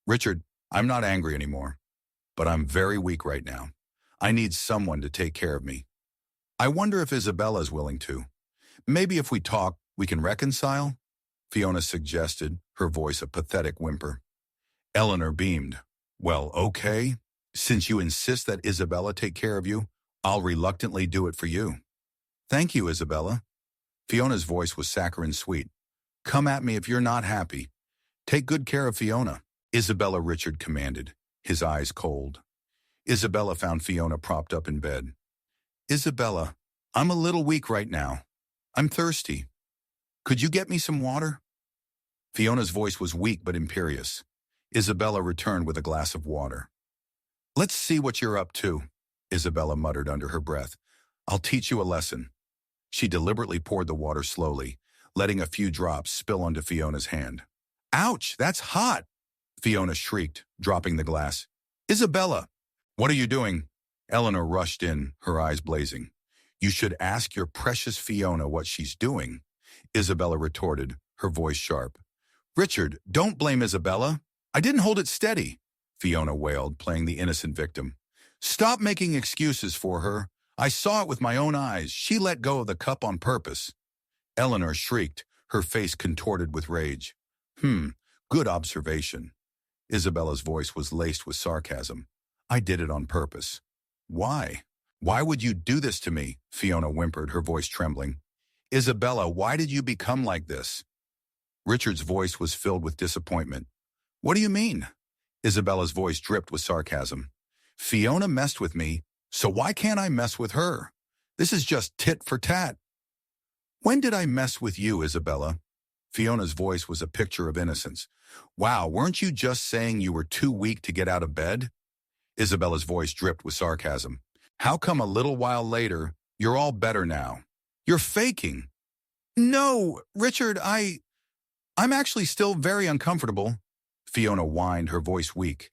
Richard, I'm not angry anymore, but I'm very weak right now. I need someone to take care of me. I wonder if Isabella's willing to. Maybe if we talk, we can reconcile? Fiona suggested, her voice a pathetic whimper. Eleanor beamed. Well, okay. Since you insist that Isabella take care of you, I'll reluctantly do it for you. Thank you, Isabella. Fiona's voice was saccharine sweet. Come at me if you're not happy. Take good care of Fiona. Isabella, Richard commanded, his eyes cold. Isabella found Fiona propped up in bed. Isabella, I'm a little weak right now. I'm thirsty. Could you get me some water? Fiona's voice was weak but imperious. Isabella returned with a glass of water. Let's see what you're up to, Isabella muttered under her breath. I'll teach you a lesson. She deliberately poured the water slowly, letting a few drops spill onto Fiona's hand. Ouch, that's hot, Fiona shrieked, dropping the glass. Isabella, what are you doing? Eleanor rushed in, her eyes blazing. You should ask your precious Fiona what she's doing, Isabella retorted, her voice sharp. Richard, don't blame Isabella. I didn't hold it steady, Fiona wailed, playing the innocent victim. Stop making excuses for her. I saw it with my own eyes. She let go of the cup on purpose. Eleanor shrieked, her face contorted with rage. Good observation. Isabella's voice was laced with sarcasm. I did it on purpose. Why? Why would you do this to me? Fiona whimpered, her voice trembling. Isabella, why did you become like this? Richard's voice was filled with disappointment. What do you mean? Isabella's voice dripped with sarcasm. Fiona messed with me, so why can't I mess with her? This is just tit for tat. When did I mess with you, Isabella? Fiona's voice was a picture of innocence. Wow, weren't you just saying you were too weak to get out of bed? Isabella's voice dripped with sarcasm. How come a little while later, you're all better now? You're faking. No, Richard, I'm actually still very uncomfortable. Fiona whined, her voice weak.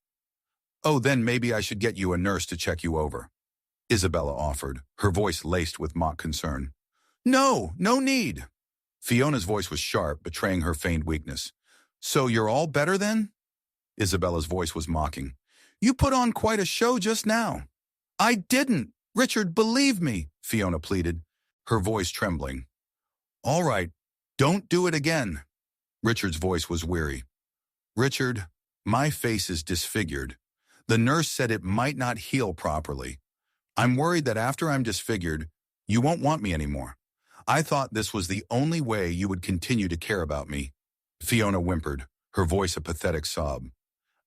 Oh, then maybe I should get you a nurse to check you over, Isabella offered, her voice laced with mock concern. No, no need. Fiona's voice was sharp, betraying her feigned weakness. So you're all better then? Isabella's voice was mocking. You put on quite a show just now. I didn't. Richard, believe me, Fiona pleaded, her voice trembling. All right, don't do it again. Richard's voice was weary. Richard, my face is disfigured. The nurse said it might not heal properly. I'm worried that after I'm disfigured, you won't want me anymore. I thought this was the only way you would continue to care about me. Fiona whimpered, her voice a pathetic sob.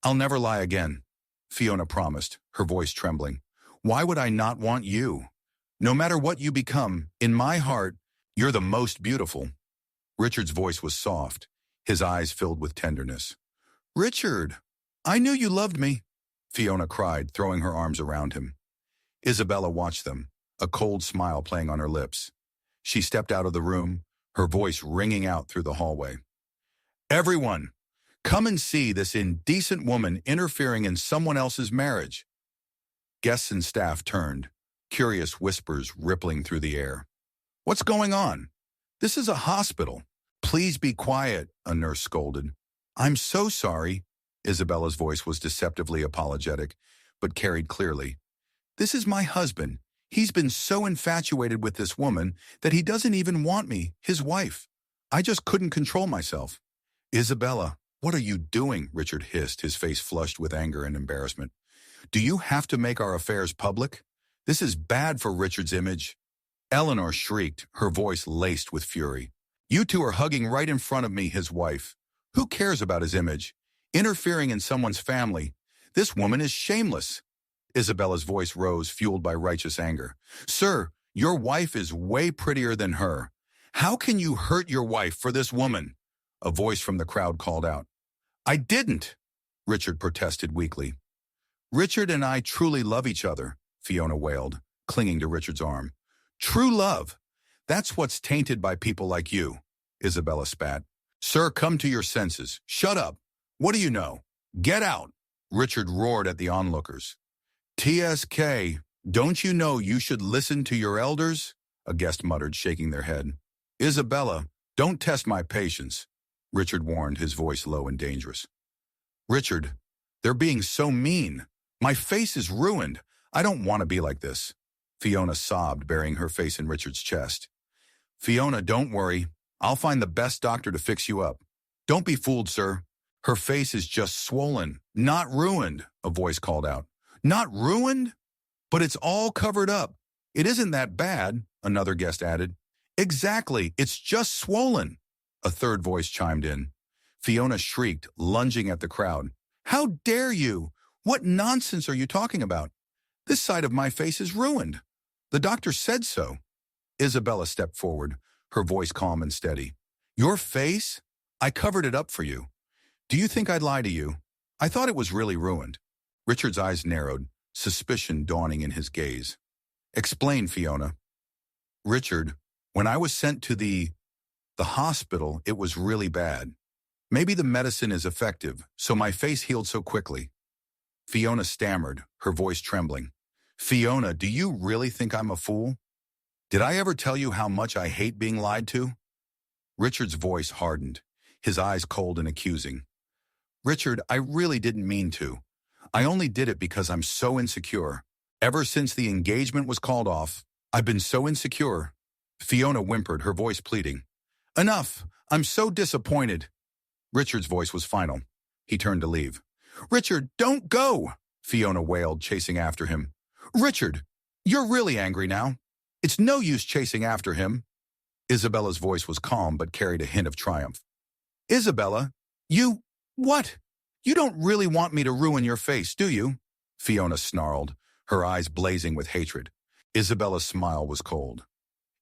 I'll never lie again, Fiona promised, her voice trembling. Why would I not want you? No matter what you become, in my heart, you're the most beautiful. Richard's voice was soft, his eyes filled with tenderness. Richard, I knew you loved me, Fiona cried, throwing her arms around him. Isabella watched them, a cold smile playing on her lips. She stepped out of the room, her voice ringing out through the hallway. Everyone, come and see this indecent woman interfering in someone else's marriage. Guests and staff turned, curious whispers rippling through the air. What's going on? This is a hospital. Please be quiet, a nurse scolded. I'm so sorry. Isabella's voice was deceptively apologetic, but carried clearly. This is my husband. He's been so infatuated with this woman that he doesn't even want me, his wife. I just couldn't control myself. Isabella, what are you doing? Richard hissed, his face flushed with anger and embarrassment. Do you have to make our affairs public? This is bad for Richard's image. Eleanor shrieked, her voice laced with fury. You two are hugging right in front of me, his wife. Who cares about his image? Interfering in someone's family. This woman is shameless. Isabella's voice rose, fueled by righteous anger. Sir, your wife is way prettier than her. How can you hurt your wife for this woman? A voice from the crowd called out. I didn't, Richard protested weakly. Richard and I truly love each other, Fiona wailed, clinging to Richard's arm. True love. That's what's tainted by people like you, Isabella spat. Sir, come to your senses. Shut up. What do you know? Get out, Richard roared at the onlookers. TSK, don't you know you should listen to your elders? A guest muttered, shaking their head. Isabella, don't test my patience, Richard warned, his voice low and dangerous. Richard, they're being so mean. My face is ruined. I don't want to be like this. Fiona sobbed, burying her face in Richard's chest. Fiona, don't worry. I'll find the best doctor to fix you up. Don't be fooled, sir. Her face is just swollen, not ruined, a voice called out. Not ruined? But it's all covered up. It isn't that bad, another guest added. Exactly, it's just swollen, a third voice chimed in. Fiona shrieked, lunging at the crowd. How dare you? What nonsense are you talking about? This side of my face is ruined. The doctor said so. Isabella stepped forward, her voice calm and steady. Your face? I covered it up for you. Do you think I'd lie to you? I thought it was really ruined. Richard's eyes narrowed, suspicion dawning in his gaze. Explain, Fiona. Richard, when I was sent to the hospital, it was really bad. Maybe the medicine is effective, so my face healed so quickly. Fiona stammered, her voice trembling. Fiona, do you really think I'm a fool? Did I ever tell you how much I hate being lied to? Richard's voice hardened, his eyes cold and accusing. Richard, I really didn't mean to. I only did it because I'm so insecure. Ever since the engagement was called off, I've been so insecure. Fiona whimpered, her voice pleading. Enough! I'm so disappointed. Richard's voice was final. He turned to leave. Richard, don't go! Fiona wailed, chasing after him. Richard, you're really angry now. It's no use chasing after him. Isabella's voice was calm but carried a hint of triumph. Isabella, what? You don't really want me to ruin your face, do you? Fiona snarled, her eyes blazing with hatred. Isabella's smile was cold.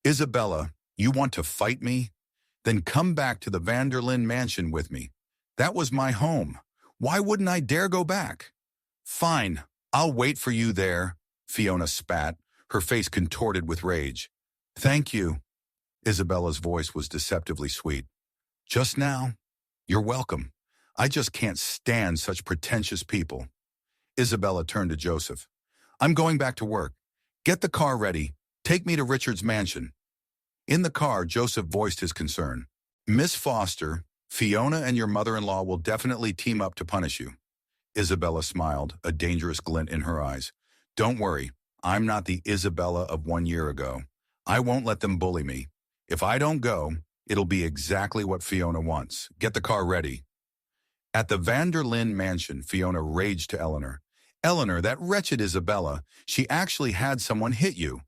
Isabella, you want to fight me? Then come back to the Vanderlyn mansion with me. That was my home. Why wouldn't I dare go back? Fine, I'll wait for you there, Fiona spat, her face contorted with rage. Thank you. Isabella's voice was deceptively sweet. Just now? You're welcome. I just can't stand such pretentious people. Isabella turned to Joseph. I'm going back to work. Get the car ready. Take me to Richard's mansion. In the car, Joseph voiced his concern. Miss Foster, Fiona and your mother-in-law will definitely team up to punish you. Isabella smiled, a dangerous glint in her eyes. Don't worry, I'm not the Isabella of 1 year ago. I won't let them bully me. If I don't go, it'll be exactly what Fiona wants. Get the car ready. At the Van der Linde mansion, Fiona raged to Eleanor. Eleanor, that wretched Isabella, she actually had someone hit you.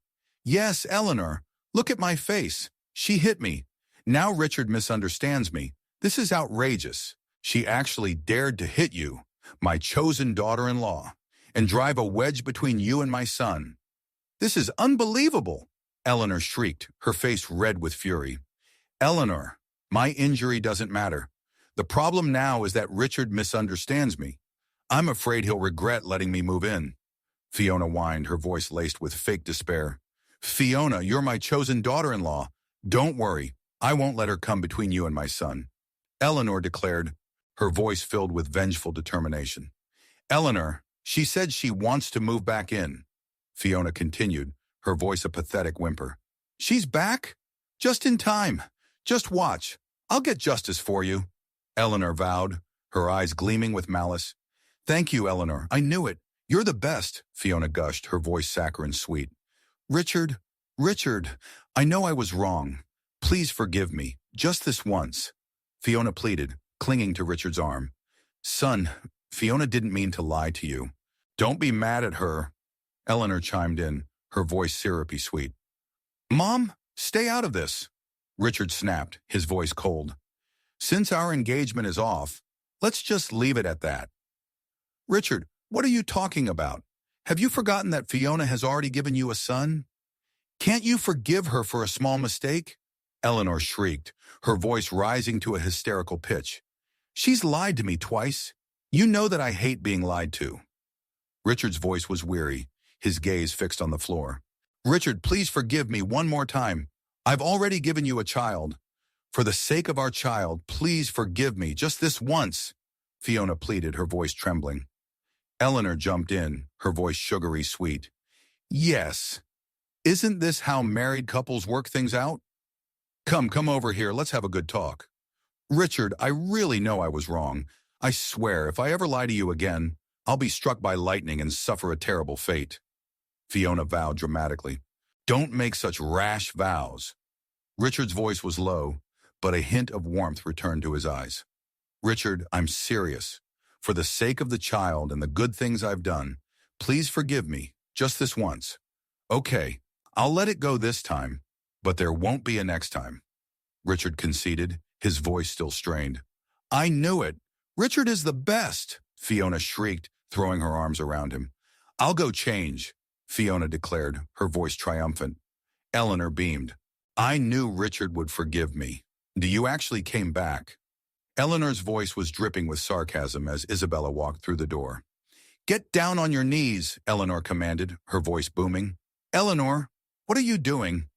Yes, Eleanor, look at my face. She hit me. Now Richard misunderstands me. This is outrageous. She actually dared to hit you, my chosen daughter-in-law, and drive a wedge between you and my son. This is unbelievable, Eleanor shrieked, her face red with fury. Eleanor, my injury doesn't matter. The problem now is that Richard misunderstands me. I'm afraid he'll regret letting me move in. Fiona whined, her voice laced with fake despair. Fiona, you're my chosen daughter-in-law. Don't worry, I won't let her come between you and my son. Eleanor declared, her voice filled with vengeful determination. Eleanor, she said she wants to move back in. Fiona continued, her voice a pathetic whimper. She's back? Just in time. Just watch. I'll get justice for you. Eleanor vowed, her eyes gleaming with malice. Thank you, Eleanor. I knew it. You're the best, Fiona gushed, her voice saccharine sweet. Richard, I know I was wrong. Please forgive me, just this once. Fiona pleaded, clinging to Richard's arm. Son, Fiona didn't mean to lie to you. Don't be mad at her. Eleanor chimed in, her voice syrupy sweet. Mom, stay out of this. Richard snapped, his voice cold. Since our engagement is off, let's just leave it at that. Richard, what are you talking about? Have you forgotten that Fiona has already given you a son? Can't you forgive her for a small mistake? Eleanor shrieked, her voice rising to a hysterical pitch. She's lied to me twice. You know that I hate being lied to. Richard's voice was weary, his gaze fixed on the floor. Richard, please forgive me one more time. I've already given you a child. For the sake of our child, please forgive me just this once, Fiona pleaded, her voice trembling. Eleanor jumped in, her voice sugary sweet. Yes. Isn't this how married couples work things out? Come over here, let's have a good talk. Richard, I really know I was wrong. I swear, if I ever lie to you again, I'll be struck by lightning and suffer a terrible fate. Fiona vowed dramatically. Don't make such rash vows. Richard's voice was low, but a hint of warmth returned to his eyes. Richard, I'm serious. For the sake of the child and the good things I've done, please forgive me, just this once. Okay, I'll let it go this time, but there won't be a next time. Richard conceded, his voice still strained. I knew it. Richard is the best, Fiona shrieked, throwing her arms around him. I'll go change, Fiona declared, her voice triumphant. Eleanor beamed. I knew Richard would forgive me. You actually came back. Eleanor's voice was dripping with sarcasm as Isabella walked through the door. Get down on your knees, Eleanor commanded, her voice booming. Eleanor, what are you doing?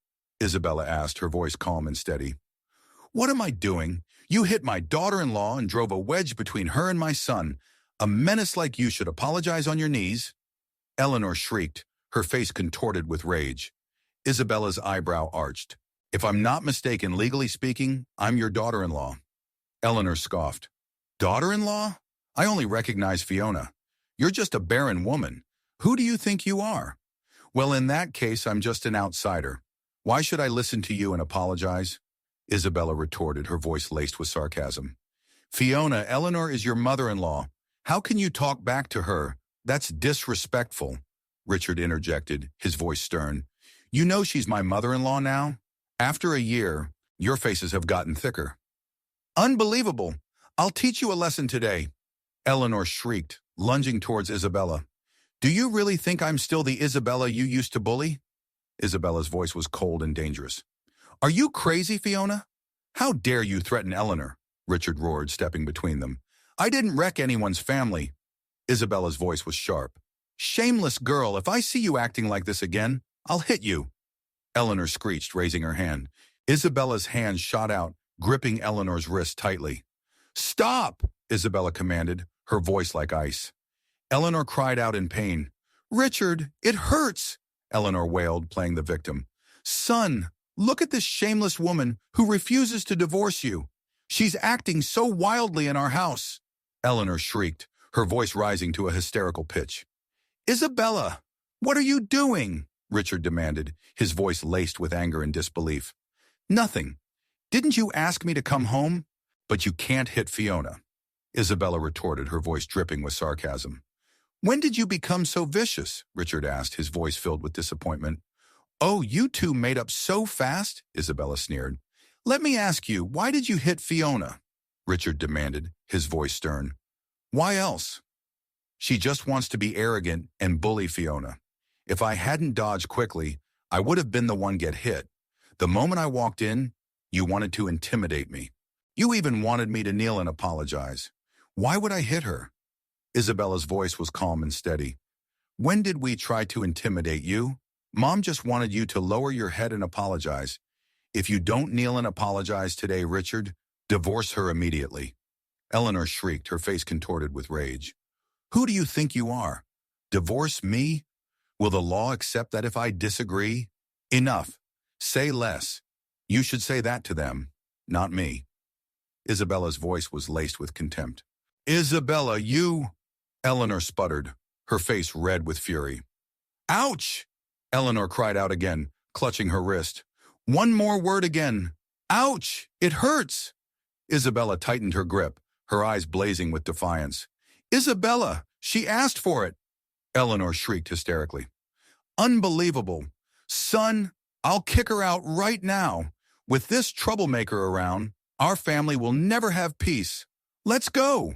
Isabella asked, her voice calm and steady. What am I doing? You hit my daughter-in-law and drove a wedge between her and my son. A menace like you should apologize on your knees. Eleanor shrieked, her face contorted with rage. Isabella's eyebrow arched. If I'm not mistaken, legally speaking, I'm your daughter-in-law. Eleanor scoffed. Daughter-in-law? I only recognize Fiona. You're just a barren woman. Who do you think you are? Well, in that case, I'm just an outsider. Why should I listen to you and apologize? Isabella retorted, her voice laced with sarcasm. Fiona, Eleanor is your mother-in-law. How can you talk back to her? That's disrespectful, Richard interjected, his voice stern. You know she's my mother-in-law now? After a year, your faces have gotten thicker. Unbelievable! I'll teach you a lesson today. Eleanor shrieked, lunging towards Isabella. Do you really think I'm still the Isabella you used to bully? Isabella's voice was cold and dangerous. Are you crazy, Fiona? How dare you threaten Eleanor? Richard roared, stepping between them. I didn't wreck anyone's family. Isabella's voice was sharp. Shameless girl, if I see you acting like this again, I'll hit you. Eleanor screeched, raising her hand. Isabella's hand shot out, gripping Eleanor's wrist tightly. Stop, Isabella commanded, her voice like ice. Eleanor cried out in pain. Richard, it hurts, Eleanor wailed, playing the victim. Son, look at this shameless woman who refuses to divorce you. She's acting so wildly in our house. Eleanor shrieked, her voice rising to a hysterical pitch. "Isabella, what are you doing?" Richard demanded, his voice laced with anger and disbelief. "Nothing. Didn't you ask me to come home? But you can't hit Fiona," Isabella retorted, her voice dripping with sarcasm. "When did you become so vicious?" Richard asked, his voice filled with disappointment. "Oh, you two made up so fast?" Isabella sneered. "Let me ask you, why did you hit Fiona?" Richard demanded, his voice stern. "Why else?" "She just wants to be arrogant and bully Fiona. If I hadn't dodged quickly, I would have been the one get hit. The moment I walked in, you wanted to intimidate me. You even wanted me to kneel and apologize. Why would I hit her?" Isabella's voice was calm and steady. "When did we try to intimidate you? Mom just wanted you to lower your head and apologize. If you don't kneel and apologize today, Richard, divorce her immediately." Eleanor shrieked, her face contorted with rage. "Who do you think you are? Divorce me? Will the law accept that if I disagree? Enough. Say less. You should say that to them, not me." Isabella's voice was laced with contempt. "Isabella, you—" Eleanor sputtered, her face red with fury. "Ouch!" Eleanor cried out again, clutching her wrist. "One more word again. Ouch! It hurts!" Isabella tightened her grip, her eyes blazing with defiance. "Isabella, she asked for it!" Eleanor shrieked hysterically. "Unbelievable! Son, I'll kick her out right now. With this troublemaker around, our family will never have peace. Let's go!"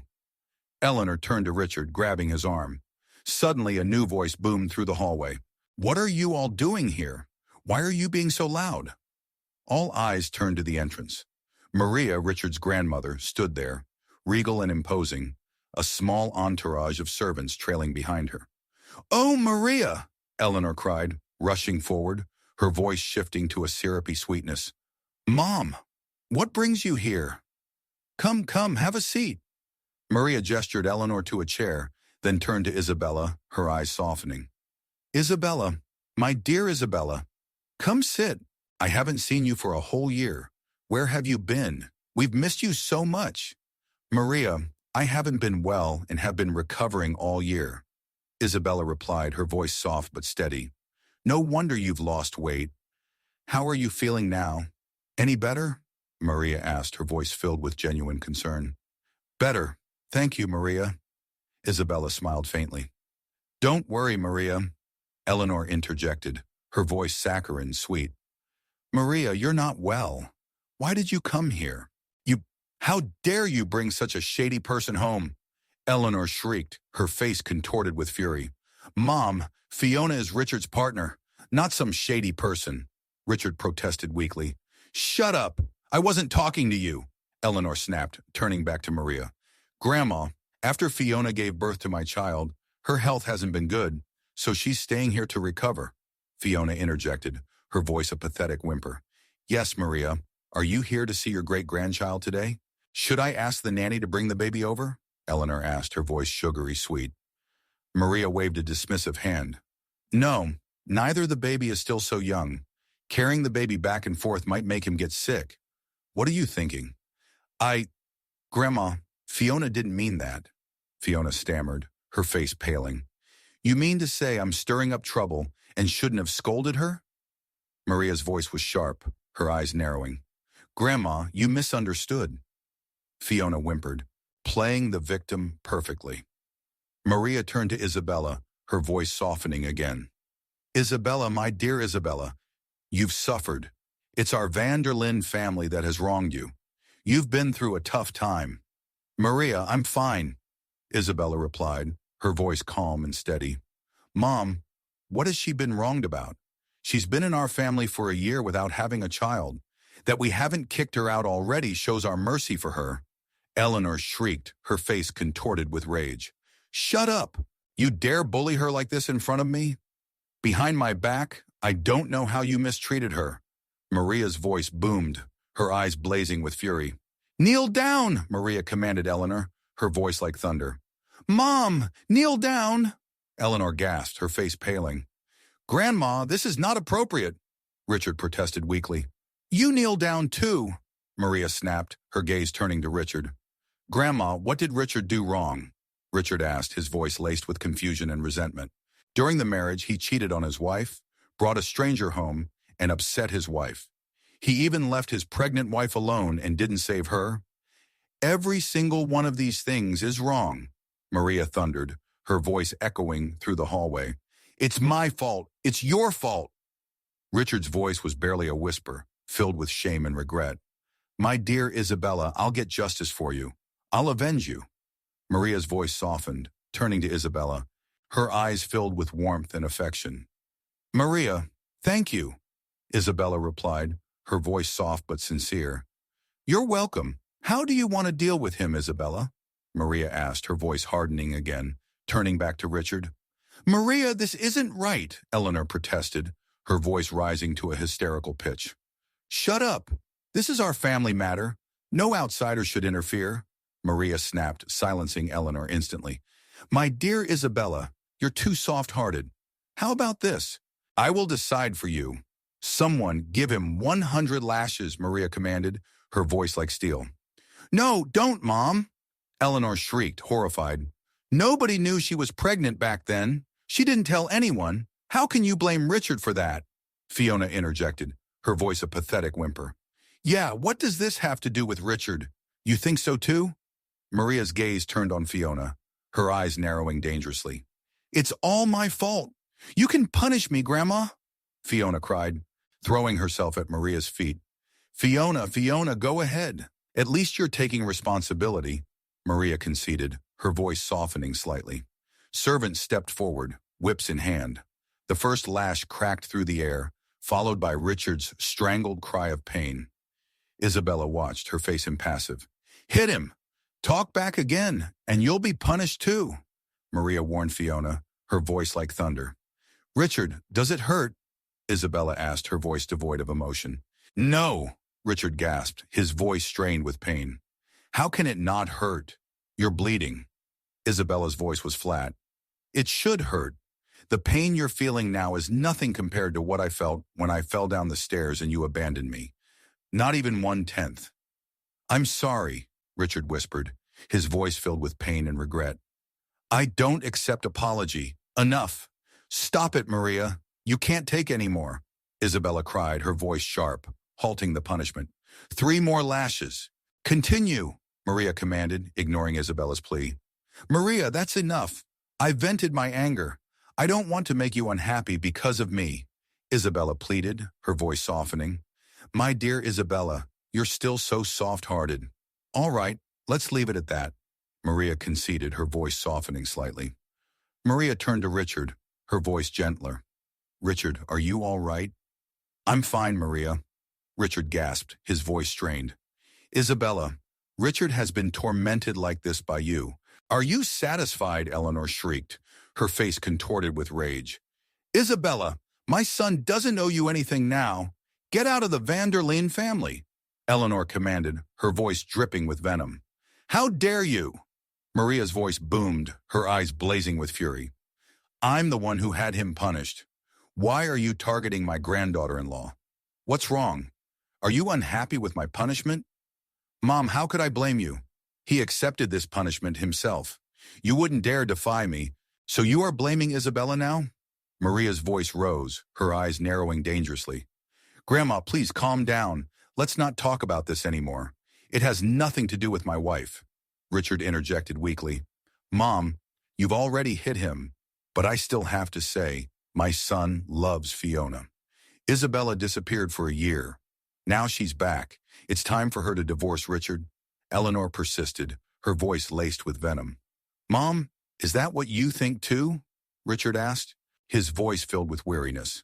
Eleanor turned to Richard, grabbing his arm. Suddenly, a new voice boomed through the hallway. "What are you all doing here? Why are you being so loud?" All eyes turned to the entrance. Maria, Richard's grandmother, stood there, regal and imposing, a small entourage of servants trailing behind her. "Oh, Maria!" Eleanor cried, rushing forward, her voice shifting to a syrupy sweetness. "Mom, what brings you here? Come, have a seat." Maria gestured Eleanor to a chair, then turned to Isabella, her eyes softening. "Isabella, my dear Isabella, come sit. I haven't seen you for a whole year. Where have you been? We've missed you so much." "Maria, I haven't been well and have been recovering all year," Isabella replied, her voice soft but steady. "No wonder you've lost weight. How are you feeling now? Any better?" Maria asked, her voice filled with genuine concern. "Better. Thank you, Maria." Isabella smiled faintly. "Don't worry, Maria," Eleanor interjected, her voice saccharine sweet. "Maria, you're not well. Why did you come here? How dare you bring such a shady person home?" Eleanor shrieked, her face contorted with fury. "Mom, Fiona is Richard's partner, not some shady person," Richard protested weakly. "Shut up! I wasn't talking to you," Eleanor snapped, turning back to Maria. "Grandma, after Fiona gave birth to my child, her health hasn't been good, so she's staying here to recover," Fiona interjected, her voice a pathetic whimper. "Yes, Maria, are you here to see your great-grandchild today? Should I ask the nanny to bring the baby over?" Eleanor asked, her voice sugary sweet. Maria waved a dismissive hand. "No, neither the baby is still so young. Carrying the baby back and forth might make him get sick. What are you thinking?" Grandma, Fiona didn't mean that," Fiona stammered, her face paling. "You mean to say I'm stirring up trouble and shouldn't have scolded her?" Maria's voice was sharp, her eyes narrowing. "Grandma, you misunderstood," Fiona whimpered, playing the victim perfectly. Maria turned to Isabella, her voice softening again. "Isabella, my dear Isabella, you've suffered. It's our Van der Linde family that has wronged you. You've been through a tough time." "Maria, I'm fine," Isabella replied, her voice calm and steady. "Mom, what has she been wronged about? She's been in our family for a year without having a child. That we haven't kicked her out already shows our mercy for her." Eleanor shrieked, her face contorted with rage. "Shut up! You dare bully her like this in front of me? Behind my back, I don't know how you mistreated her." Maria's voice boomed, her eyes blazing with fury. "Kneel down!" Maria commanded Eleanor, her voice like thunder. "Mom, kneel down!" Eleanor gasped, her face paling. "Grandma, this is not appropriate," Richard protested weakly. "You kneel down too," Maria snapped, her gaze turning to Richard. "Grandma, what did Richard do wrong?" Richard asked, his voice laced with confusion and resentment. During the marriage, he cheated on his wife, brought a stranger home, and upset his wife. He even left his pregnant wife alone and didn't save her. Every single one of these things is wrong, Maria thundered, her voice echoing through the hallway. It's my fault. It's your fault. Richard's voice was barely a whisper, filled with shame and regret. My dear Isabella, I'll get justice for you. I'll avenge you. Maria's voice softened, turning to Isabella, her eyes filled with warmth and affection. Maria, thank you, Isabella replied, her voice soft but sincere. You're welcome. How do you want to deal with him, Isabella? Maria asked, her voice hardening again, turning back to Richard. Maria, this isn't right, Eleanor protested, her voice rising to a hysterical pitch. Shut up. This is our family matter. No outsider should interfere, Maria snapped, silencing Eleanor instantly. My dear Isabella, you're too soft-hearted. How about this? I will decide for you. Someone give him 100 lashes, Maria commanded, her voice like steel. No, don't, Mom, Eleanor shrieked, horrified. Nobody knew she was pregnant back then. She didn't tell anyone. How can you blame Richard for that? Fiona interjected, her voice a pathetic whimper. Yeah, what does this have to do with Richard? You think so too? Maria's gaze turned on Fiona, her eyes narrowing dangerously. It's all my fault. You can punish me, Grandma, Fiona cried, throwing herself at Maria's feet. Fiona, go ahead. At least you're taking responsibility, Maria conceded, her voice softening slightly. Servants stepped forward, whips in hand. The first lash cracked through the air, followed by Richard's strangled cry of pain. Isabella watched, her face impassive. Hit him! Talk back again, and you'll be punished too, Maria warned Fiona, her voice like thunder. Richard, does it hurt? Isabella asked, her voice devoid of emotion. No, Richard gasped, his voice strained with pain. How can it not hurt? You're bleeding. Isabella's voice was flat. It should hurt. The pain you're feeling now is nothing compared to what I felt when I fell down the stairs and you abandoned me. Not even 1/10. I'm sorry, Richard whispered, his voice filled with pain and regret. I don't accept apology. Enough. Stop it, Maria. You can't take any more, Isabella cried, her voice sharp, halting the punishment. 3 more lashes. Continue, Maria commanded, ignoring Isabella's plea. Maria, that's enough. I vented my anger. I don't want to make you unhappy because of me, Isabella pleaded, her voice softening. My dear Isabella, you're still so soft-hearted. All right, let's leave it at that, Maria conceded, her voice softening slightly. Maria turned to Richard, her voice gentler. Richard, are you all right? I'm fine, Maria, Richard gasped, his voice strained. Isabella, Richard has been tormented like this by you. Are you satisfied? Eleanor shrieked, her face contorted with rage. Isabella, my son doesn't owe you anything now. Get out of the Van der Leen family, Eleanor commanded, her voice dripping with venom. How dare you? Maria's voice boomed, her eyes blazing with fury. I'm the one who had him punished. Why are you targeting my granddaughter-in-law? What's wrong? Are you unhappy with my punishment? Mom, how could I blame you? He accepted this punishment himself. You wouldn't dare defy me, so you are blaming Isabella now? Maria's voice rose, her eyes narrowing dangerously. Grandma, please calm down. Let's not talk about this anymore. It has nothing to do with my wife, Richard interjected weakly. Mom, you've already hit him, but I still have to say, my son loves Fiona. Isabella disappeared for a year. Now she's back. It's time for her to divorce Richard. Eleanor persisted, her voice laced with venom. Mom, is that what you think too? Richard asked, his voice filled with weariness.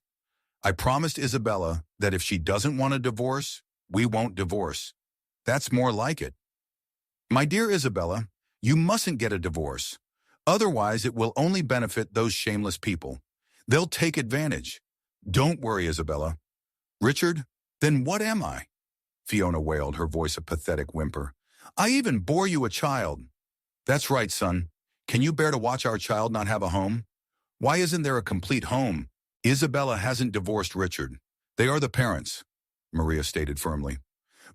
I promised Isabella that if she doesn't want a divorce, we won't divorce. That's more like it. My dear Isabella, you mustn't get a divorce. Otherwise, it will only benefit those shameless people. They'll take advantage. Don't worry, Isabella. Richard, then what am I? Fiona wailed, her voice a pathetic whimper. I even bore you a child. That's right, son. Can you bear to watch our child not have a home? Why isn't there a complete home? Isabella hasn't divorced Richard. They are the parents, Maria stated firmly.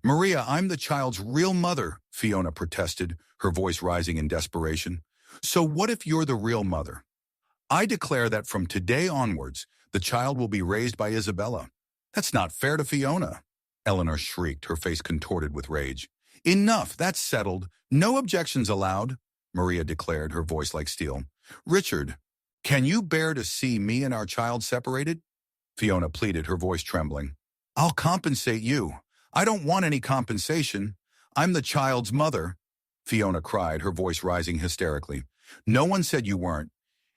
Maria, I'm the child's real mother, Fiona protested, her voice rising in desperation. So what if you're the real mother? I declare that from today onwards, the child will be raised by Isabella. That's not fair to Fiona. Eleanor shrieked, her face contorted with rage. Enough, that's settled. No objections allowed, Maria declared, her voice like steel. Richard, can you bear to see me and our child separated? Fiona pleaded, her voice trembling. I'll compensate you. I don't want any compensation. I'm the child's mother, Fiona cried, her voice rising hysterically. No one said you weren't.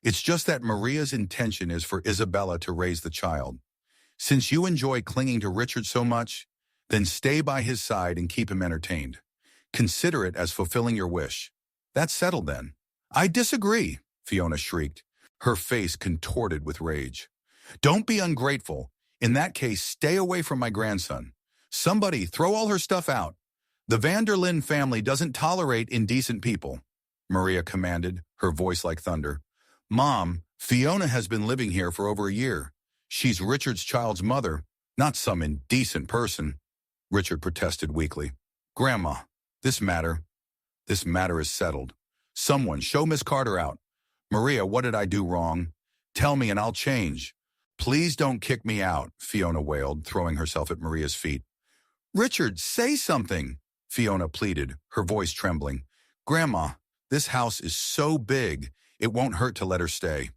It's just that Maria's intention is for Isabella to raise the child. Since you enjoy clinging to Richard so much, then stay by his side and keep him entertained. Consider it as fulfilling your wish. That's settled then. I disagree, Fiona shrieked, her face contorted with rage. Don't be ungrateful. In that case, stay away from my grandson. Somebody throw all her stuff out. The van der Linde family doesn't tolerate indecent people, Maria commanded, her voice like thunder. Mom, Fiona has been living here for over a year. She's Richard's child's mother, not some indecent person, Richard protested weakly. Grandma, this matter is settled. Someone show Miss Carter out. Maria, what did I do wrong? Tell me and I'll change. Please don't kick me out, Fiona wailed, throwing herself at Maria's feet. Richard, say something, Fiona pleaded, her voice trembling. Grandma, this house is so big, it won't hurt to let her stay.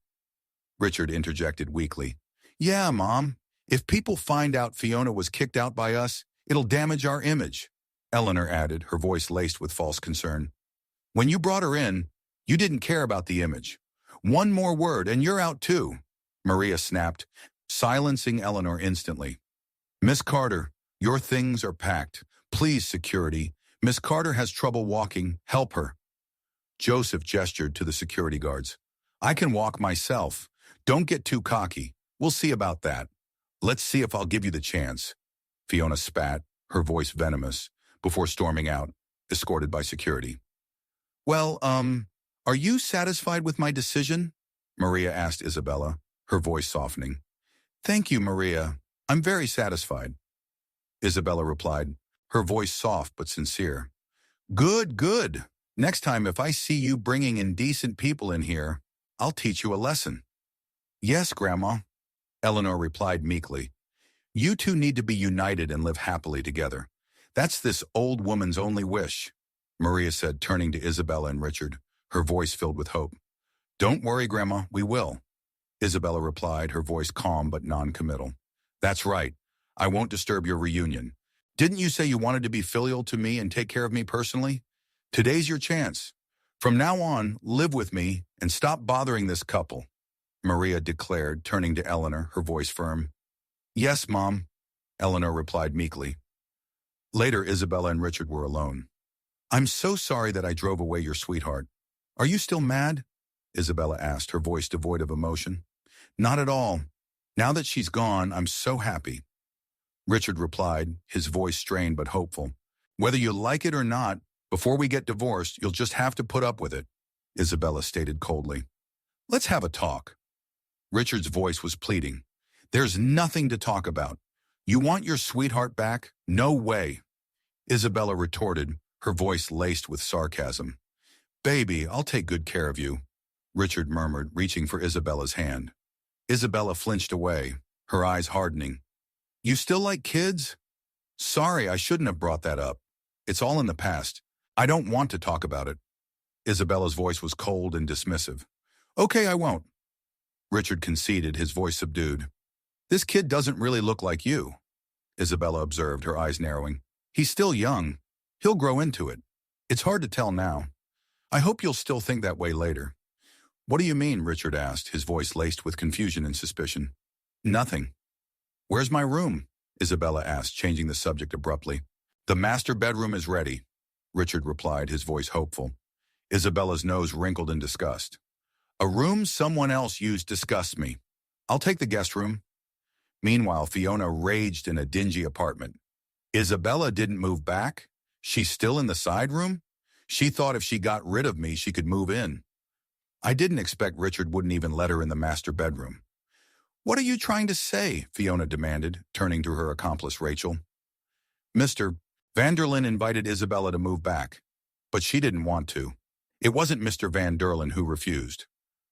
Richard interjected weakly. Yeah, Mom. If people find out Fiona was kicked out by us, it'll damage our image, Eleanor added, her voice laced with false concern. When you brought her in, you didn't care about the image. One more word and you're out too, Maria snapped, silencing Eleanor instantly. Miss Carter, your things are packed. Please, security. Miss Carter has trouble walking. Help her. Joseph gestured to the security guards. I can walk myself. Don't get too cocky. We'll see about that. Let's see if I'll give you the chance. Fiona spat, her voice venomous, before storming out, escorted by security. Well, are you satisfied with my decision? Maria asked Isabella, her voice softening. Thank you, Maria. I'm very satisfied. Isabella replied, her voice soft but sincere. Good, good. Next time if I see you bringing indecent people in here, I'll teach you a lesson. Yes, Grandma, Eleanor replied meekly. You two need to be united and live happily together. That's this old woman's only wish, Maria said, turning to Isabella and Richard, her voice filled with hope. Don't worry, Grandma, we will, Isabella replied, her voice calm but non-committal. That's right. I won't disturb your reunion. Didn't you say you wanted to be filial to me and take care of me personally? Today's your chance. From now on, live with me and stop bothering this couple, Maria declared, turning to Eleanor, her voice firm. Yes, Mom, Eleanor replied meekly. Later, Isabella and Richard were alone. I'm so sorry that I drove away your sweetheart. Are you still mad? Isabella asked, her voice devoid of emotion. Not at all. Now that she's gone, I'm so happy. Richard replied, his voice strained but hopeful. Whether you like it or not, before we get divorced, you'll just have to put up with it, Isabella stated coldly. Let's have a talk. Richard's voice was pleading. There's nothing to talk about. You want your sweetheart back? No way. Isabella retorted, her voice laced with sarcasm. Baby, I'll take good care of you, Richard murmured, reaching for Isabella's hand. Isabella flinched away, her eyes hardening. You still like kids? Sorry, I shouldn't have brought that up. It's all in the past. I don't want to talk about it. Isabella's voice was cold and dismissive. Okay, I won't. Richard conceded, his voice subdued. This kid doesn't really look like you, Isabella observed, her eyes narrowing. He's still young. He'll grow into it. It's hard to tell now. I hope you'll still think that way later. What do you mean? Richard asked, his voice laced with confusion and suspicion. Nothing. Where's my room? Isabella asked, changing the subject abruptly. The master bedroom is ready, Richard replied, his voice hopeful. Isabella's nose wrinkled in disgust. A room someone else used disgusts me. I'll take the guest room. Meanwhile, Fiona raged in a dingy apartment. Isabella didn't move back? She's still in the side room? She thought if she got rid of me, she could move in. I didn't expect Richard wouldn't even let her in the master bedroom. What are you trying to say? Fiona demanded, turning to her accomplice Rachel. Mr. van der Linde invited Isabella to move back, but she didn't want to. It wasn't Mr. Van Derlen who refused,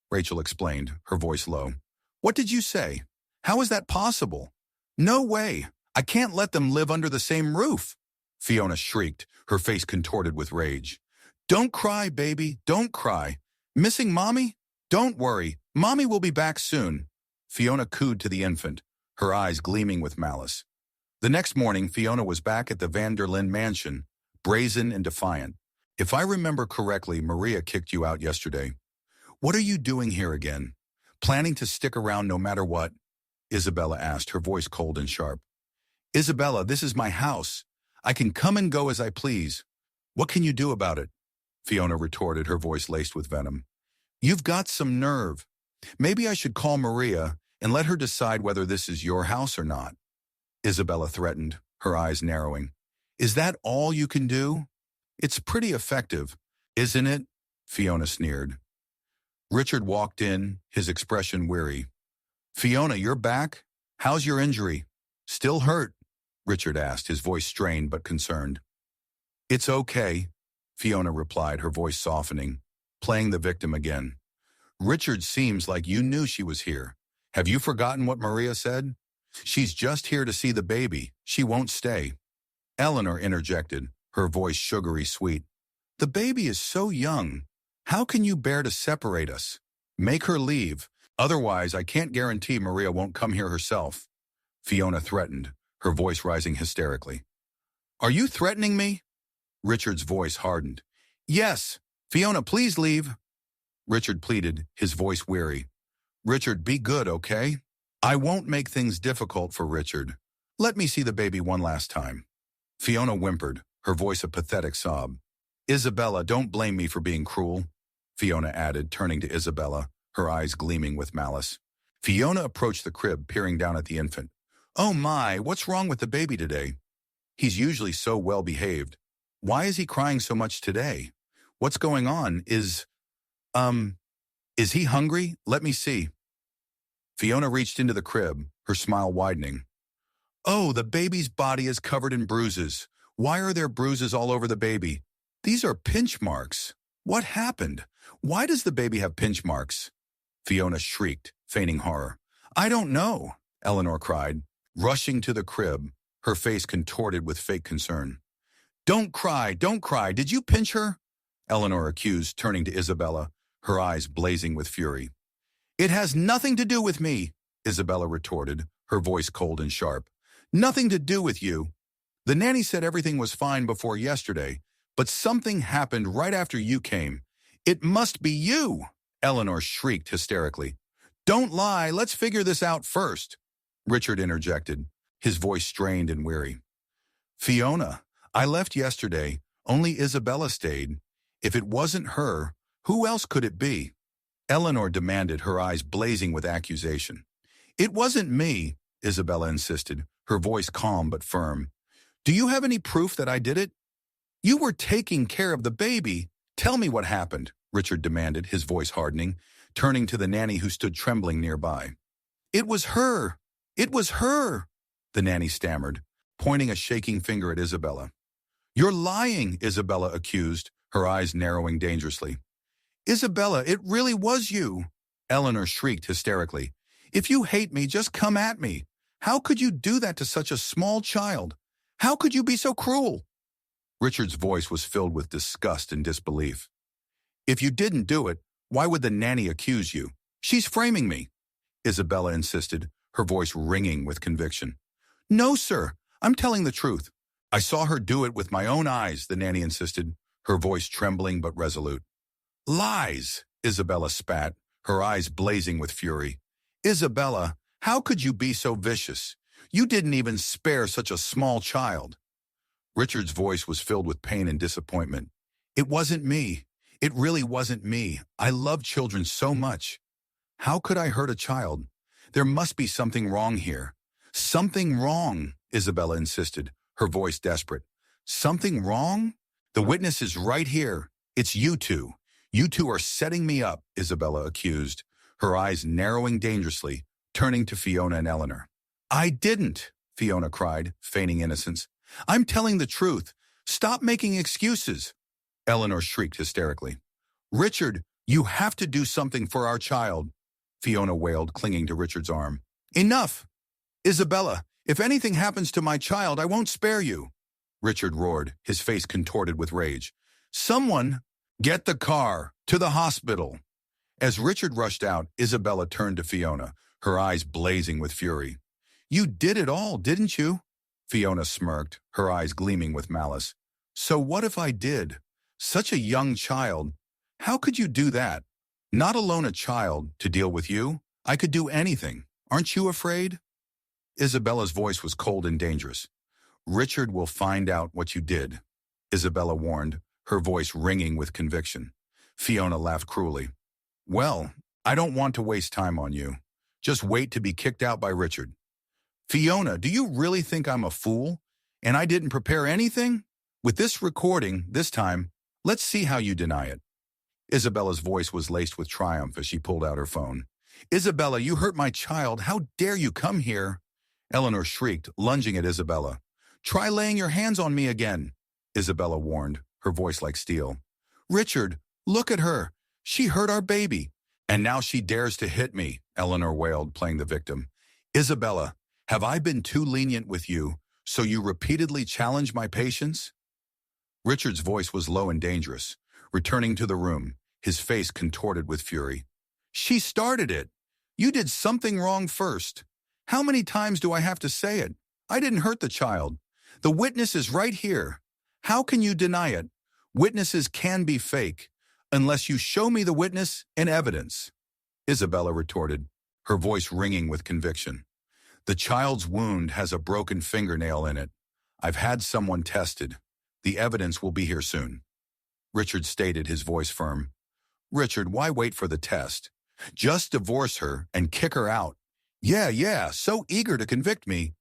Rachel explained, her voice low. What did you say? How is that possible? No way. I can't let them live under the same roof. Fiona shrieked, her face contorted with rage. Don't cry, baby, don't cry. Missing Mommy? Don't worry, Mommy will be back soon. Fiona cooed to the infant, her eyes gleaming with malice. The next morning, Fiona was back at the Van der Linde mansion, brazen and defiant. If I remember correctly, Maria kicked you out yesterday. What are you doing here again? Planning to stick around no matter what? Isabella asked, her voice cold and sharp. Isabella, this is my house. I can come and go as I please. What can you do about it? Fiona retorted, her voice laced with venom. You've got some nerve. Maybe I should call Maria and let her decide whether this is your house or not. Isabella threatened, her eyes narrowing. Is that all you can do? It's pretty effective, isn't it? Fiona sneered. Richard walked in, his expression weary. Fiona, you're back? How's your injury? Still hurt? Richard asked, his voice strained but concerned. It's okay, Fiona replied, her voice softening, playing the victim again. Richard, seems like you knew she was here. Have you forgotten what Maria said? She's just here to see the baby. She won't stay. Eleanor interjected, her voice sugary sweet. The baby is so young. How can you bear to separate us? Make her leave. Otherwise, I can't guarantee Maria won't come here herself. Fiona threatened, her voice rising hysterically. Are you threatening me? Richard's voice hardened. Yes. Fiona, please leave. Richard pleaded, his voice weary. Richard, be good, okay? I won't make things difficult for Richard. Let me see the baby one last time. Fiona whimpered, her voice a pathetic sob. Isabella, don't blame me for being cruel, Fiona added, turning to Isabella, her eyes gleaming with malice. Fiona approached the crib, peering down at the infant. Oh my, what's wrong with the baby today? He's usually so well behaved. Why is he crying so much today? What's going on? Is he hungry? Let me see. Fiona reached into the crib, her smile widening. Oh, the baby's body is covered in bruises. Why are there bruises all over the baby? These are pinch marks. What happened? Why does the baby have pinch marks? Fiona shrieked, feigning horror. I don't know, Eleanor cried, rushing to the crib, her face contorted with fake concern. Don't cry, don't cry. Did you pinch her? Eleanor accused, turning to Isabella, her eyes blazing with fury. It has nothing to do with me, Isabella retorted, her voice cold and sharp. Nothing to do with you. The nanny said everything was fine before yesterday, but something happened right after you came. It must be you, Eleanor shrieked hysterically. Don't lie, let's figure this out first, Richard interjected, his voice strained and weary. Fiona, I left yesterday, only Isabella stayed. If it wasn't her, who else could it be? Eleanor demanded, her eyes blazing with accusation. It wasn't me, Isabella insisted, her voice calm but firm. Do you have any proof that I did it? You were taking care of the baby. Tell me what happened, Richard demanded, his voice hardening, turning to the nanny who stood trembling nearby. It was her. It was her, the nanny stammered, pointing a shaking finger at Isabella. You're lying, Isabella accused, her eyes narrowing dangerously. Isabella, it really was you, Eleanor shrieked hysterically. If you hate me, just come at me. How could you do that to such a small child? How could you be so cruel? Richard's voice was filled with disgust and disbelief. If you didn't do it, why would the nanny accuse you? She's framing me, Isabella insisted, her voice ringing with conviction. No, sir, I'm telling the truth. I saw her do it with my own eyes, the nanny insisted, her voice trembling but resolute. Lies, Isabella spat, her eyes blazing with fury. Isabella, how could you be so vicious? You didn't even spare such a small child. Richard's voice was filled with pain and disappointment. It wasn't me. It really wasn't me. I love children so much. How could I hurt a child? There must be something wrong here. Something wrong, Isabella insisted, her voice desperate. Something wrong? The witness is right here. It's you two. You two are setting me up, Isabella accused, her eyes narrowing dangerously, turning to Fiona and Eleanor. I didn't, Fiona cried, feigning innocence. I'm telling the truth. Stop making excuses. Eleanor shrieked hysterically. Richard, you have to do something for our child, Fiona wailed, clinging to Richard's arm. Enough! Isabella, if anything happens to my child, I won't spare you, Richard roared, his face contorted with rage. Someone, get the car, to the hospital. As Richard rushed out, Isabella turned to Fiona, her eyes blazing with fury. You did it all, didn't you? Fiona smirked, her eyes gleaming with malice. So what if I did? Such a young child. How could you do that? Not alone a child, to deal with you. I could do anything. Aren't you afraid? Isabella's voice was cold and dangerous. Richard will find out what you did, Isabella warned, her voice ringing with conviction. Fiona laughed cruelly. Well, I don't want to waste time on you. Just wait to be kicked out by Richard. Fiona, do you really think I'm a fool? And I didn't prepare anything? With this recording, this time, let's see how you deny it. Isabella's voice was laced with triumph as she pulled out her phone. Isabella, you hurt my child. How dare you come here? Eleanor shrieked, lunging at Isabella. Try laying your hands on me again, Isabella warned, her voice like steel. Richard, look at her. She hurt our baby. And now she dares to hit me, Eleanor wailed, playing the victim. Isabella, have I been too lenient with you, so you repeatedly challenge my patience? Richard's voice was low and dangerous, returning to the room, his face contorted with fury. She started it. You did something wrong first. How many times do I have to say it? I didn't hurt the child. The witness is right here. How can you deny it? Witnesses can be fake, unless you show me the witness and evidence, Isabella retorted, her voice ringing with conviction. The child's wound has a broken fingernail in it. I've had someone tested. The evidence will be here soon. Richard stated, his voice firm. Richard, why wait for the test? Just divorce her and kick her out. Yeah, so eager to convict me.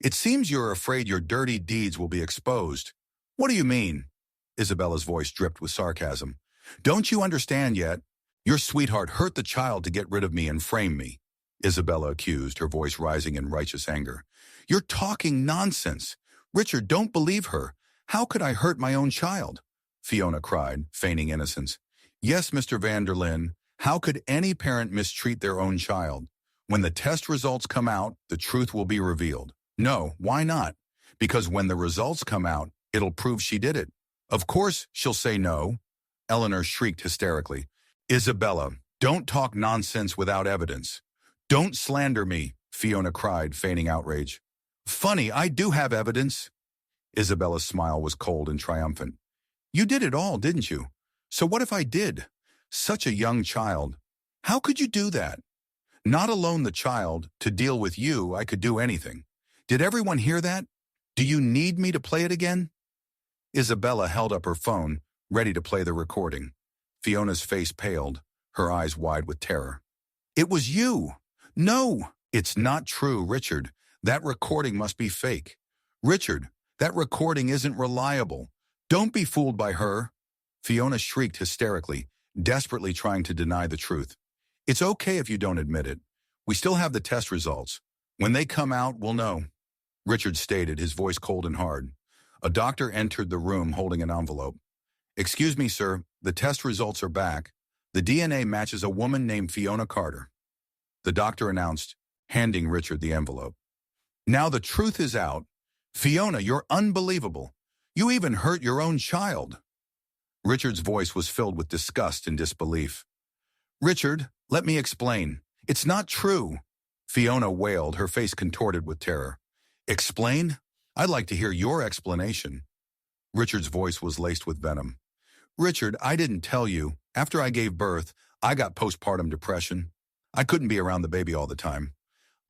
It seems you're afraid your dirty deeds will be exposed. What do you mean? Isabella's voice dripped with sarcasm. Don't you understand yet? Your sweetheart hurt the child to get rid of me and frame me, Isabella accused, her voice rising in righteous anger. You're talking nonsense. Richard, don't believe her. How could I hurt my own child? Fiona cried, feigning innocence. Yes, Mr. Vanderlyn, how could any parent mistreat their own child? When the test results come out, the truth will be revealed. No, why not? Because when the results come out, it'll prove she did it. Of course she'll say no. Eleanor shrieked hysterically. Isabella, don't talk nonsense without evidence. Don't slander me, Fiona cried, feigning outrage. Funny, I do have evidence. Isabella's smile was cold and triumphant. You did it all, didn't you? So what if I did? Such a young child. How could you do that? Not alone the child, to deal with you, I could do anything. Did everyone hear that? Do you need me to play it again? Isabella held up her phone, ready to play the recording. Fiona's face paled, her eyes wide with terror. It was you. No, it's not true, Richard. That recording must be fake. Richard, that recording isn't reliable. Don't be fooled by her. Fiona shrieked hysterically, desperately trying to deny the truth. It's okay if you don't admit it. We still have the test results. When they come out, we'll know. Richard stated, his voice cold and hard. A doctor entered the room holding an envelope. Excuse me, sir, the test results are back. The DNA matches a woman named Fiona Carter. The doctor announced, handing Richard the envelope. Now the truth is out. Fiona, you're unbelievable. You even hurt your own child. Richard's voice was filled with disgust and disbelief. Richard, let me explain. It's not true. Fiona wailed, her face contorted with terror. Explain? I'd like to hear your explanation. Richard's voice was laced with venom. Richard, I didn't tell you. After I gave birth, I got postpartum depression. I couldn't be around the baby all the time.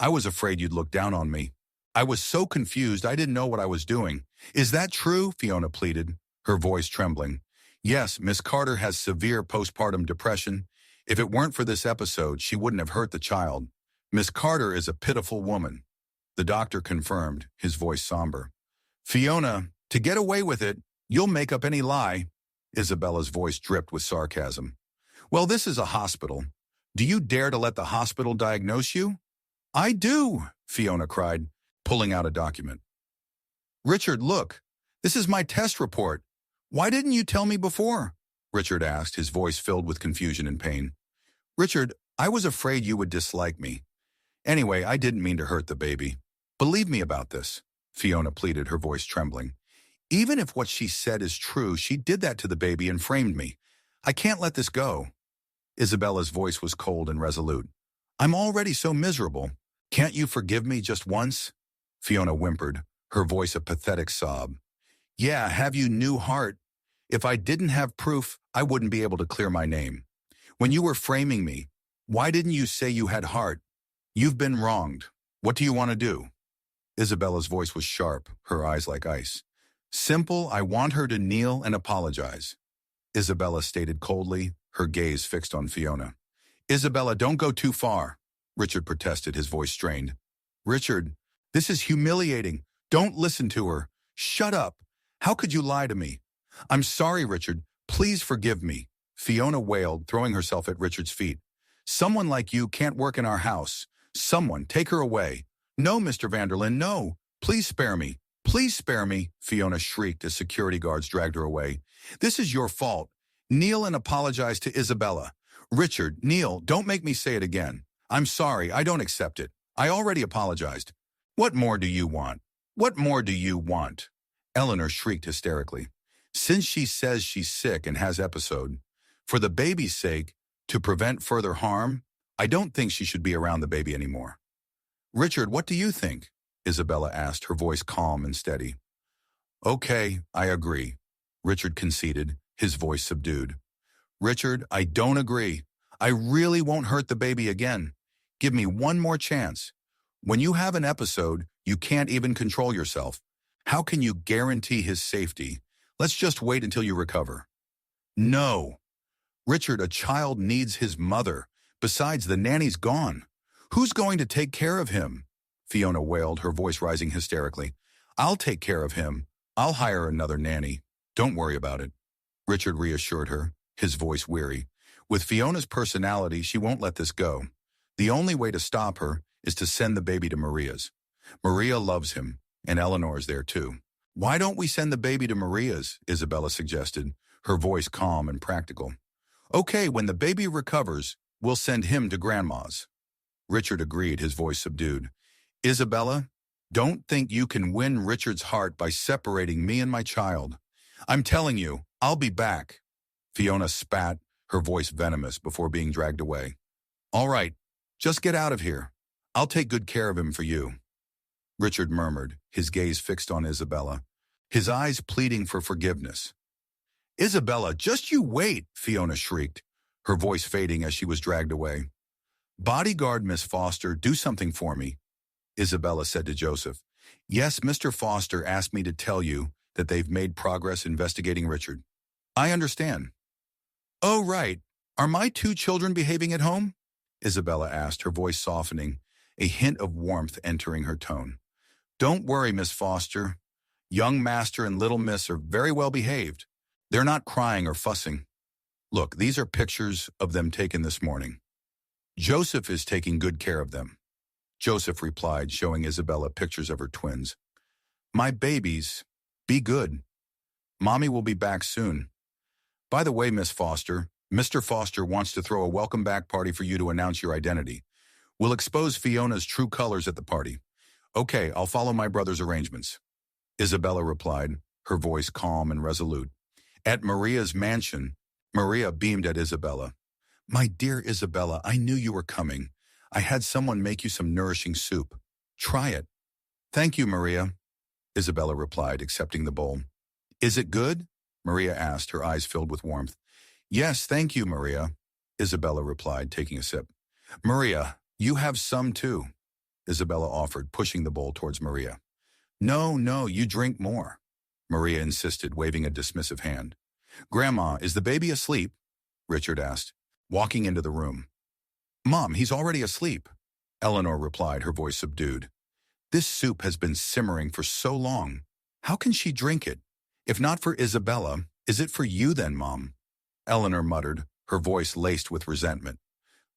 I was afraid you'd look down on me. I was so confused I didn't know what I was doing. Is that true? Fiona pleaded, her voice trembling. Yes, Miss Carter has severe postpartum depression. If it weren't for this episode, she wouldn't have hurt the child. Miss Carter is a pitiful woman. The doctor confirmed, his voice somber. Fiona, to get away with it, you'll make up any lie. Isabella's voice dripped with sarcasm. Well, this is a hospital. Do you dare to let the hospital diagnose you? I do, Fiona cried, pulling out a document. Richard, look. This is my test report. Why didn't you tell me before? Richard asked, his voice filled with confusion and pain. Richard, I was afraid you would dislike me. Anyway, I didn't mean to hurt the baby. Believe me about this, Fiona pleaded, her voice trembling. Even if what she said is true, she did that to the baby and framed me. I can't let this go. Isabella's voice was cold and resolute. I'm already so miserable. Can't you forgive me just once? Fiona whimpered, her voice a pathetic sob. Yeah, have you new heart? If I didn't have proof, I wouldn't be able to clear my name. When you were framing me, why didn't you say you had heart? You've been wronged. What do you want to do? Isabella's voice was sharp, her eyes like ice. Simple, I want her to kneel and apologize. Isabella stated coldly, her gaze fixed on Fiona. Isabella, don't go too far, Richard protested, his voice strained. Richard, this is humiliating. Don't listen to her. Shut up. How could you lie to me? I'm sorry, Richard. Please forgive me, Fiona wailed, throwing herself at Richard's feet. Someone like you can't work in our house. Someone, take her away. No, Mr. Vanderlyn, no. Please spare me. Please spare me, Fiona shrieked as security guards dragged her away. This is your fault. Kneel and apologize to Isabella. Richard, kneel, don't make me say it again. I'm sorry, I don't accept it. I already apologized. What more do you want? What more do you want? Eleanor shrieked hysterically. Since she says she's sick and has episode, for the baby's sake, to prevent further harm, I don't think she should be around the baby anymore. Richard, what do you think? Isabella asked, her voice calm and steady. Okay, I agree, Richard conceded, his voice subdued. Richard, I don't agree. I really won't hurt the baby again. Give me one more chance. When you have an episode, you can't even control yourself. How can you guarantee his safety? Let's just wait until you recover. No. Richard, a child needs his mother. Besides, the nanny's gone. Who's going to take care of him? Fiona wailed, her voice rising hysterically. I'll take care of him. I'll hire another nanny. Don't worry about it. Richard reassured her, his voice weary. With Fiona's personality, she won't let this go. The only way to stop her is to send the baby to Maria's. Maria loves him, and Eleanor's there too. Why don't we send the baby to Maria's? Isabella suggested, her voice calm and practical. Okay, when the baby recovers, we'll send him to Grandma's. Richard agreed, his voice subdued. Isabella, don't think you can win Richard's heart by separating me and my child. I'm telling you, I'll be back. Fiona spat, her voice venomous, before being dragged away. All right, just get out of here. I'll take good care of him for you. Richard murmured, his gaze fixed on Isabella, his eyes pleading for forgiveness. Isabella, just you wait, Fiona shrieked, her voice fading as she was dragged away. Bodyguard Miss Foster, do something for me, Isabella said to Joseph. Yes, Mr. Foster asked me to tell you that they've made progress investigating Richard. I understand. Oh, right. Are my two children behaving at home? Isabella asked, her voice softening, a hint of warmth entering her tone. Don't worry, Miss Foster. Young Master and Little Miss are very well behaved. They're not crying or fussing. Look, these are pictures of them taken this morning. Joseph is taking good care of them. Joseph replied, showing Isabella pictures of her twins. My babies, be good. Mommy will be back soon. By the way, Miss Foster, Mr. Foster wants to throw a welcome back party for you to announce your identity. We'll expose Fiona's true colors at the party. Okay, I'll follow my brother's arrangements. Isabella replied, her voice calm and resolute. At Maria's mansion, Maria beamed at Isabella. My dear Isabella, I knew you were coming. I had someone make you some nourishing soup. Try it. Thank you, Maria, Isabella replied, accepting the bowl. Is it good? Maria asked, her eyes filled with warmth. Yes, thank you, Maria, Isabella replied, taking a sip. Maria, you have some too, Isabella offered, pushing the bowl towards Maria. No, you drink more, Maria insisted, waving a dismissive hand. Grandma, is the baby asleep? Richard asked, walking into the room. Mom, he's already asleep, Eleanor replied, her voice subdued. This soup has been simmering for so long. How can she drink it? If not for Isabella, is it for you then, Mom? Eleanor muttered, her voice laced with resentment.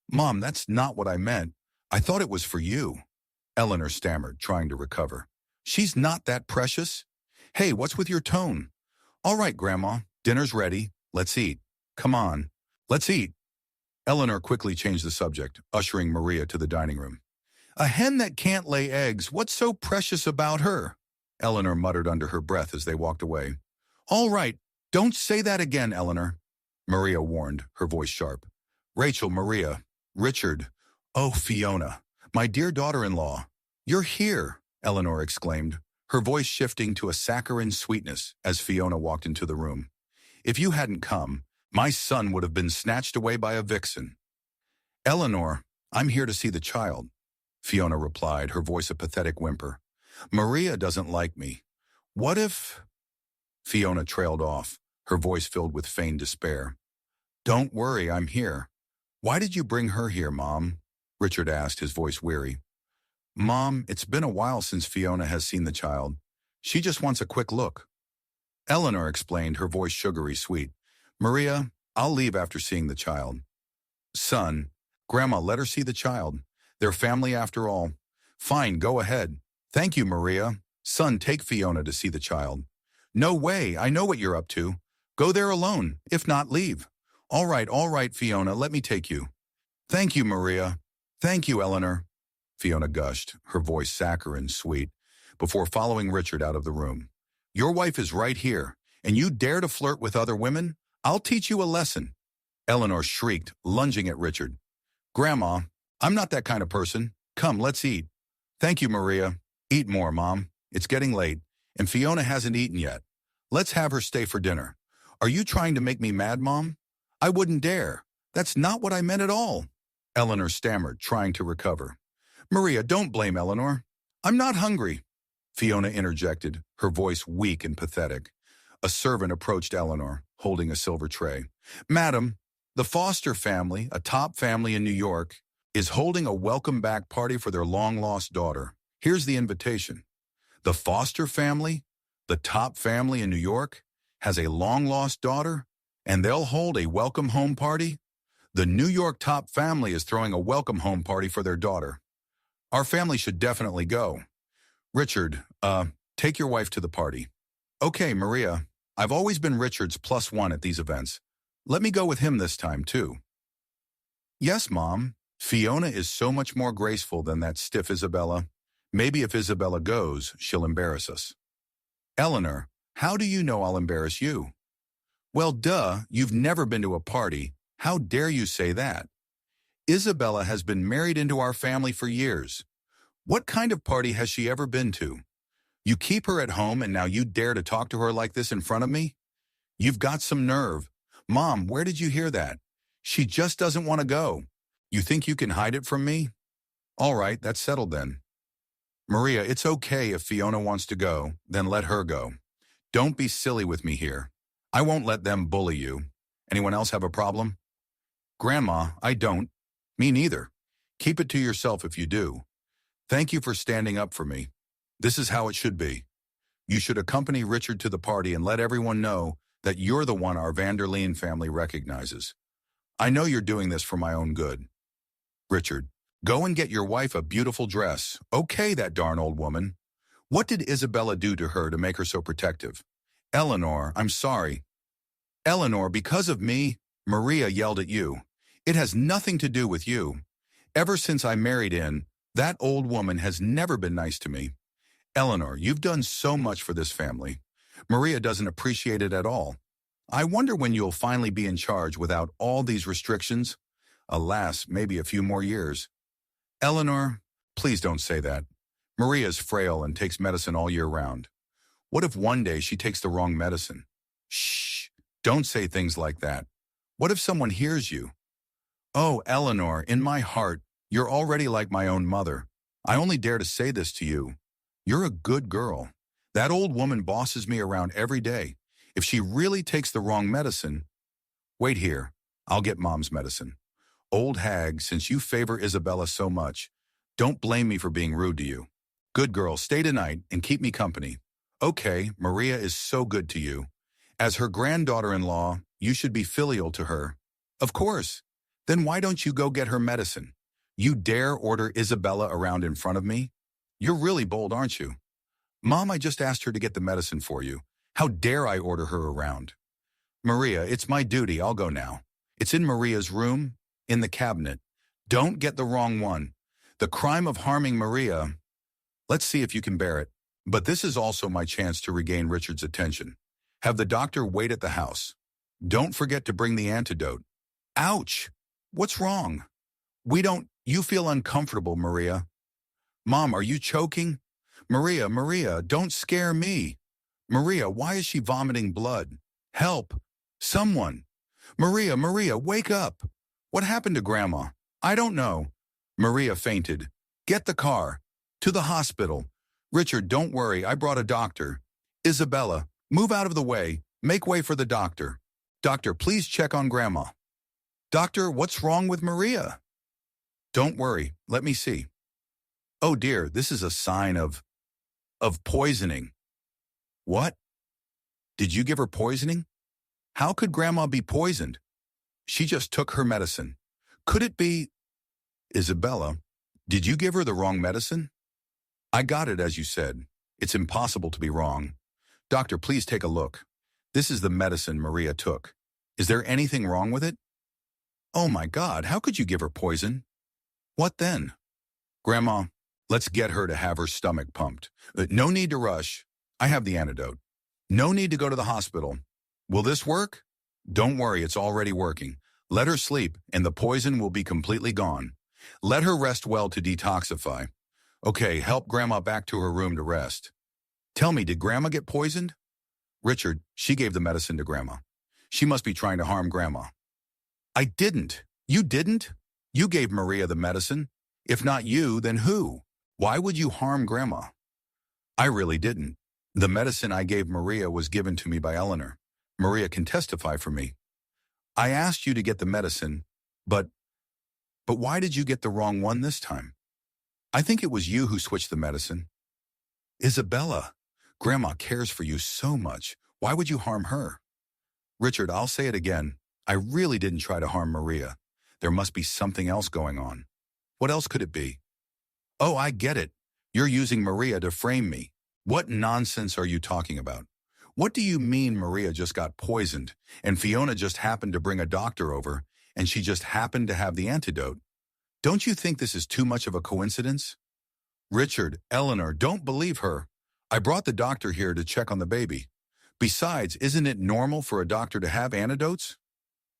Mom, that's not what I meant. I thought it was for you. Eleanor stammered, trying to recover. She's not that precious. Hey, what's with your tone? All right, Grandma, dinner's ready. Let's eat. Come on, let's eat. Eleanor quickly changed the subject, ushering Maria to the dining room. A hen that can't lay eggs, what's so precious about her? Eleanor muttered under her breath as they walked away. All right, don't say that again, Eleanor, Maria warned, her voice sharp. Rachel, Maria, Richard, oh, Fiona, my dear daughter-in-law. You're here, Eleanor exclaimed, her voice shifting to a saccharine sweetness as Fiona walked into the room. If you hadn't come, my son would have been snatched away by a vixen. Eleanor, I'm here to see the child, Fiona replied, her voice a pathetic whimper. Maria doesn't like me. What if... Fiona trailed off, her voice filled with feigned despair. Don't worry, I'm here. Why did you bring her here, Mom? Richard asked, his voice weary. Mom, it's been a while since Fiona has seen the child. She just wants a quick look. Eleanor explained, her voice sugary sweet. Maria, I'll leave after seeing the child. Son, Grandma, let her see the child. They're family after all. Fine, go ahead. Thank you, Maria. Son, take Fiona to see the child. No way, I know what you're up to. Go there alone, if not, leave. All right, Fiona, let me take you. Thank you, Maria. Thank you, Eleanor. Fiona gushed, her voice saccharine sweet, before following Richard out of the room. Your wife is right here, and you dare to flirt with other women? I'll teach you a lesson. Eleanor shrieked, lunging at Richard. Grandma, I'm not that kind of person. Come, let's eat. Thank you, Maria. Eat more, Mom. It's getting late, and Fiona hasn't eaten yet. Let's have her stay for dinner. Are you trying to make me mad, Mom? I wouldn't dare. That's not what I meant at all. Eleanor stammered, trying to recover. Maria, don't blame Eleanor. I'm not hungry. Fiona interjected, her voice weak and pathetic. A servant approached Eleanor, holding a silver tray. Madam, the Foster family, a top family in New York, is holding a welcome-back party for their long-lost daughter. Here's the invitation. The Foster family, the top family in New York, has a long-lost daughter, and they'll hold a welcome-home party? The New York top family is throwing a welcome-home party for their daughter. Our family should definitely go. Richard, take your wife to the party. Okay, Maria, I've always been Richard's +1 at these events. Let me go with him this time, too. Yes, Mom. Fiona is so much more graceful than that stiff Isabella. Maybe if Isabella goes, she'll embarrass us. Eleanor, how do you know I'll embarrass you? Well, duh, you've never been to a party. How dare you say that? Isabella has been married into our family for years. What kind of party has she ever been to? You keep her at home and now you dare to talk to her like this in front of me? You've got some nerve. Mom, where did you hear that? She just doesn't want to go. You think you can hide it from me? All right, that's settled then. Maria, it's okay if Fiona wants to go, then let her go. Don't be silly with me here. I won't let them bully you. Anyone else have a problem? Grandma, I don't. Me neither. Keep it to yourself if you do. Thank you for standing up for me. This is how it should be. You should accompany Richard to the party and let everyone know that you're the one our Vanderleen family recognizes. I know you're doing this for my own good. Richard, go and get your wife a beautiful dress. Okay, that darn old woman. What did Isabella do to her to make her so protective? Eleanor, I'm sorry. Eleanor, because of me, Maria yelled at you. It has nothing to do with you. Ever since I married in, that old woman has never been nice to me. Eleanor, you've done so much for this family. Maria doesn't appreciate it at all. I wonder when you'll finally be in charge without all these restrictions. Alas, maybe a few more years. Eleanor, please don't say that. Maria's frail and takes medicine all year round. What if one day she takes the wrong medicine? Shh, don't say things like that. What if someone hears you? Oh, Eleanor, in my heart, you're already like my own mother. I only dare to say this to you. You're a good girl. That old woman bosses me around every day. If she really takes the wrong medicine... Wait here. I'll get Mom's medicine. Old hag, since you favor Isabella so much, don't blame me for being rude to you. Good girl, stay tonight and keep me company. Okay, Maria is so good to you. As her granddaughter-in-law, you should be filial to her. Of course. Then why don't you go get her medicine? You dare order Isabella around in front of me? You're really bold, aren't you? Mom, I just asked her to get the medicine for you. How dare I order her around? Maria, it's my duty. I'll go now. It's in Maria's room, in the cabinet. Don't get the wrong one. The crime of harming Maria. Let's see if you can bear it. But this is also my chance to regain Richard's attention. Have the doctor wait at the house. Don't forget to bring the antidote. Ouch! What's wrong? You feel uncomfortable, Maria. Mom, are you choking? Maria, don't scare me. Maria, why is she vomiting blood? Help! Someone! Maria, wake up! What happened to Grandma? I don't know. Maria fainted. Get the car. To the hospital. Richard, don't worry, I brought a doctor. Isabella, move out of the way. Make way for the doctor. Doctor, please check on Grandma. Doctor, what's wrong with Maria? Don't worry, let me see. Oh dear, this is a sign of poisoning. What? Did you give her poisoning? How could Grandma be poisoned? She just took her medicine. Could it be... Isabella, did you give her the wrong medicine? I got it as you said. It's impossible to be wrong. Doctor, please take a look. This is the medicine Maria took. Is there anything wrong with it? Oh my God, how could you give her poison? What then? Grandma, let's get her to have her stomach pumped. No need to rush. I have the antidote. No need to go to the hospital. Will this work? Don't worry, it's already working. Let her sleep, and the poison will be completely gone. Let her rest well to detoxify. Okay, help Grandma back to her room to rest. Tell me, did Grandma get poisoned? Richard, she gave the medicine to Grandma. She must be trying to harm Grandma. I didn't. You didn't? You gave Maria the medicine. If not you, then who? Why would you harm Grandma? I really didn't. The medicine I gave Maria was given to me by Eleanor. Maria can testify for me. I asked you to get the medicine, but why did you get the wrong one this time? I think it was you who switched the medicine. Isabella, Grandma cares for you so much. Why would you harm her? Richard, I'll say it again. I really didn't try to harm Maria. There must be something else going on. What else could it be? Oh, I get it. You're using Maria to frame me. What nonsense are you talking about? What do you mean Maria just got poisoned and Fiona just happened to bring a doctor over and she just happened to have the antidote? Don't you think this is too much of a coincidence? Richard, Eleanor, don't believe her. I brought the doctor here to check on the baby. Besides, isn't it normal for a doctor to have antidotes?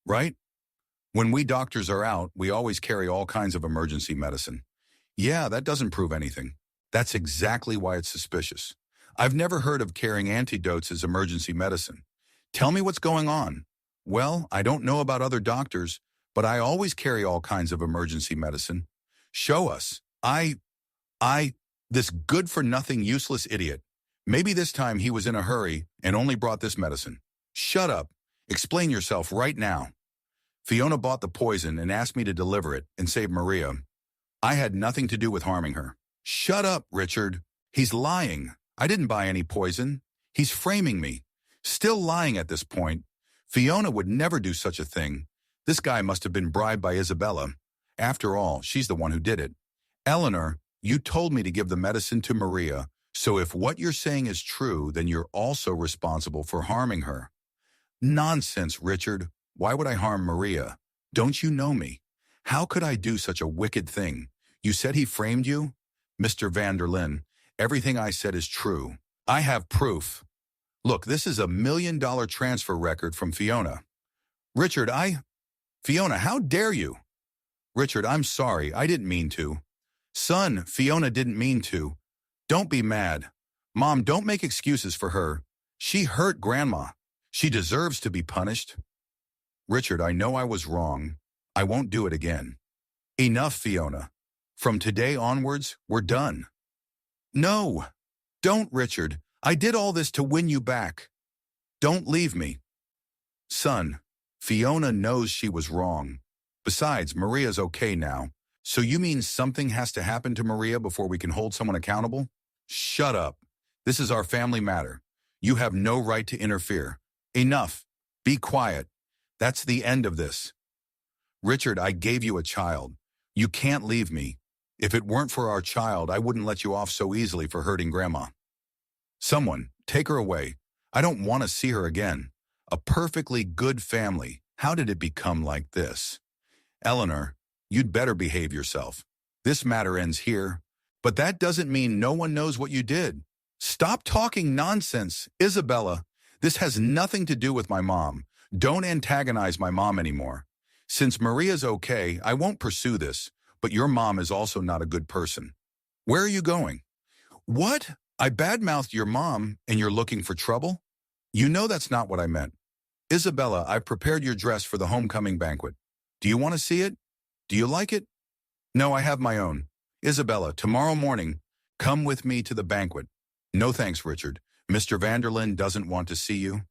Right? When we doctors are out, we always carry all kinds of emergency medicine. Yeah, that doesn't prove anything. That's exactly why it's suspicious. I've never heard of carrying antidotes as emergency medicine. Tell me what's going on. Well, I don't know about other doctors, but I always carry all kinds of emergency medicine. Show us. This good-for-nothing useless idiot. Maybe this time he was in a hurry and only brought this medicine. Shut up. Explain yourself right now. Fiona bought the poison and asked me to deliver it and save Maria. I had nothing to do with harming her. Shut up, Richard. He's lying. I didn't buy any poison. He's framing me. Still lying at this point. Fiona would never do such a thing. This guy must have been bribed by Isabella. After all, she's the one who did it. Eleanor, you told me to give the medicine to Maria, so if what you're saying is true, then you're also responsible for harming her. Nonsense, Richard. Why would I harm Maria? Don't you know me? How could I do such a wicked thing? You said he framed you? Mr. Vanderlyn, everything I said is true. I have proof. Look, this is $1 million transfer record from Fiona. Richard, Fiona, how dare you? Richard, I'm sorry, I didn't mean to. Son, Fiona didn't mean to. Don't be mad. Mom, don't make excuses for her. She hurt Grandma. She deserves to be punished. Richard, I know I was wrong. I won't do it again. Enough, Fiona. From today onwards, we're done. No, don't, Richard. I did all this to win you back. Don't leave me. Son, Fiona knows she was wrong. Besides, Maria's okay now. So you mean something has to happen to Maria before we can hold someone accountable? Shut up. This is our family matter. You have no right to interfere. Enough. Be quiet. That's the end of this. Richard, I gave you a child. You can't leave me. If it weren't for our child, I wouldn't let you off so easily for hurting Grandma. Someone, take her away. I don't want to see her again. A perfectly good family. How did it become like this? Eleanor, you'd better behave yourself. This matter ends here. But that doesn't mean no one knows what you did. Stop talking nonsense, Isabella. This has nothing to do with my mom. Don't antagonize my mom anymore. Since Maria's okay, I won't pursue this, but your mom is also not a good person. Where are you going? What? I badmouthed your mom and you're looking for trouble? You know that's not what I meant. Isabella, I've prepared your dress for the homecoming banquet. Do you want to see it? Do you like it? No, I have my own. Isabella, tomorrow morning, come with me to the banquet. No thanks, Richard. Mr. Vanderlyn doesn't want to see you.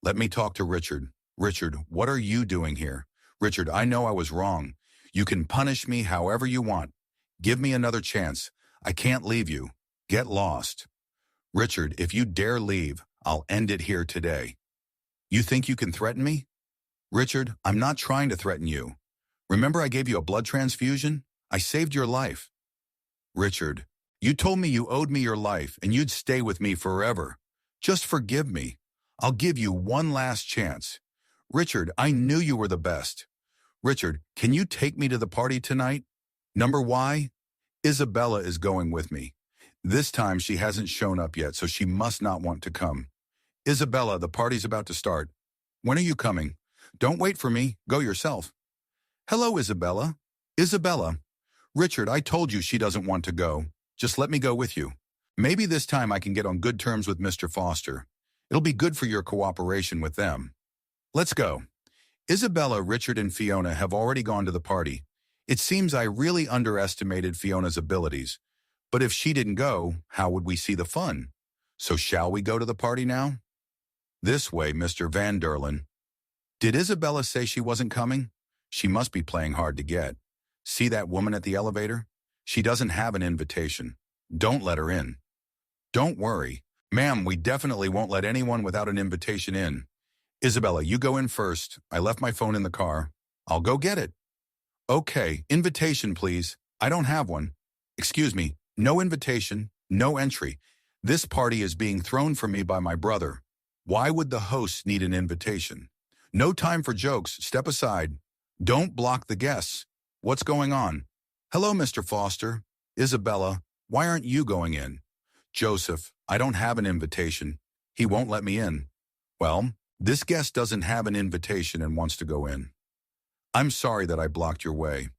Let me talk to Richard. Richard, what are you doing here? Richard, I know I was wrong. You can punish me however you want. Give me another chance. I can't leave you. Get lost. Richard, if you dare leave, I'll end it here today. You think you can threaten me? Richard, I'm not trying to threaten you. Remember I gave you a blood transfusion? I saved your life. Richard, you told me you owed me your life and you'd stay with me forever. Just forgive me. I'll give you one last chance. Richard, I knew you were the best. Richard, can you take me to the party tonight? Number Y? Isabella is going with me. This time she hasn't shown up yet, so she must not want to come. Isabella, the party's about to start. When are you coming? Don't wait for me. Go yourself. Hello, Isabella. Isabella. Richard, I told you she doesn't want to go. Just let me go with you. Maybe this time I can get on good terms with Mr. Foster. It'll be good for your cooperation with them. Let's go. Isabella, Richard, and Fiona have already gone to the party. It seems I really underestimated Fiona's abilities. But if she didn't go, how would we see the fun? So shall we go to the party now? This way, Mr. Vanderlyn. Did Isabella say she wasn't coming? She must be playing hard to get. See that woman at the elevator? She doesn't have an invitation. Don't let her in. Don't worry. Ma'am, we definitely won't let anyone without an invitation in. Isabella, you go in first. I left my phone in the car. I'll go get it. Okay, invitation, please. I don't have one. Excuse me, no invitation, no entry. This party is being thrown for me by my brother. Why would the host need an invitation? No time for jokes. Step aside. Don't block the guests. What's going on? Hello, Mr. Foster. Isabella, why aren't you going in? Joseph, I don't have an invitation. He won't let me in. Well, this guest doesn't have an invitation and wants to go in. I'm sorry that I blocked your way.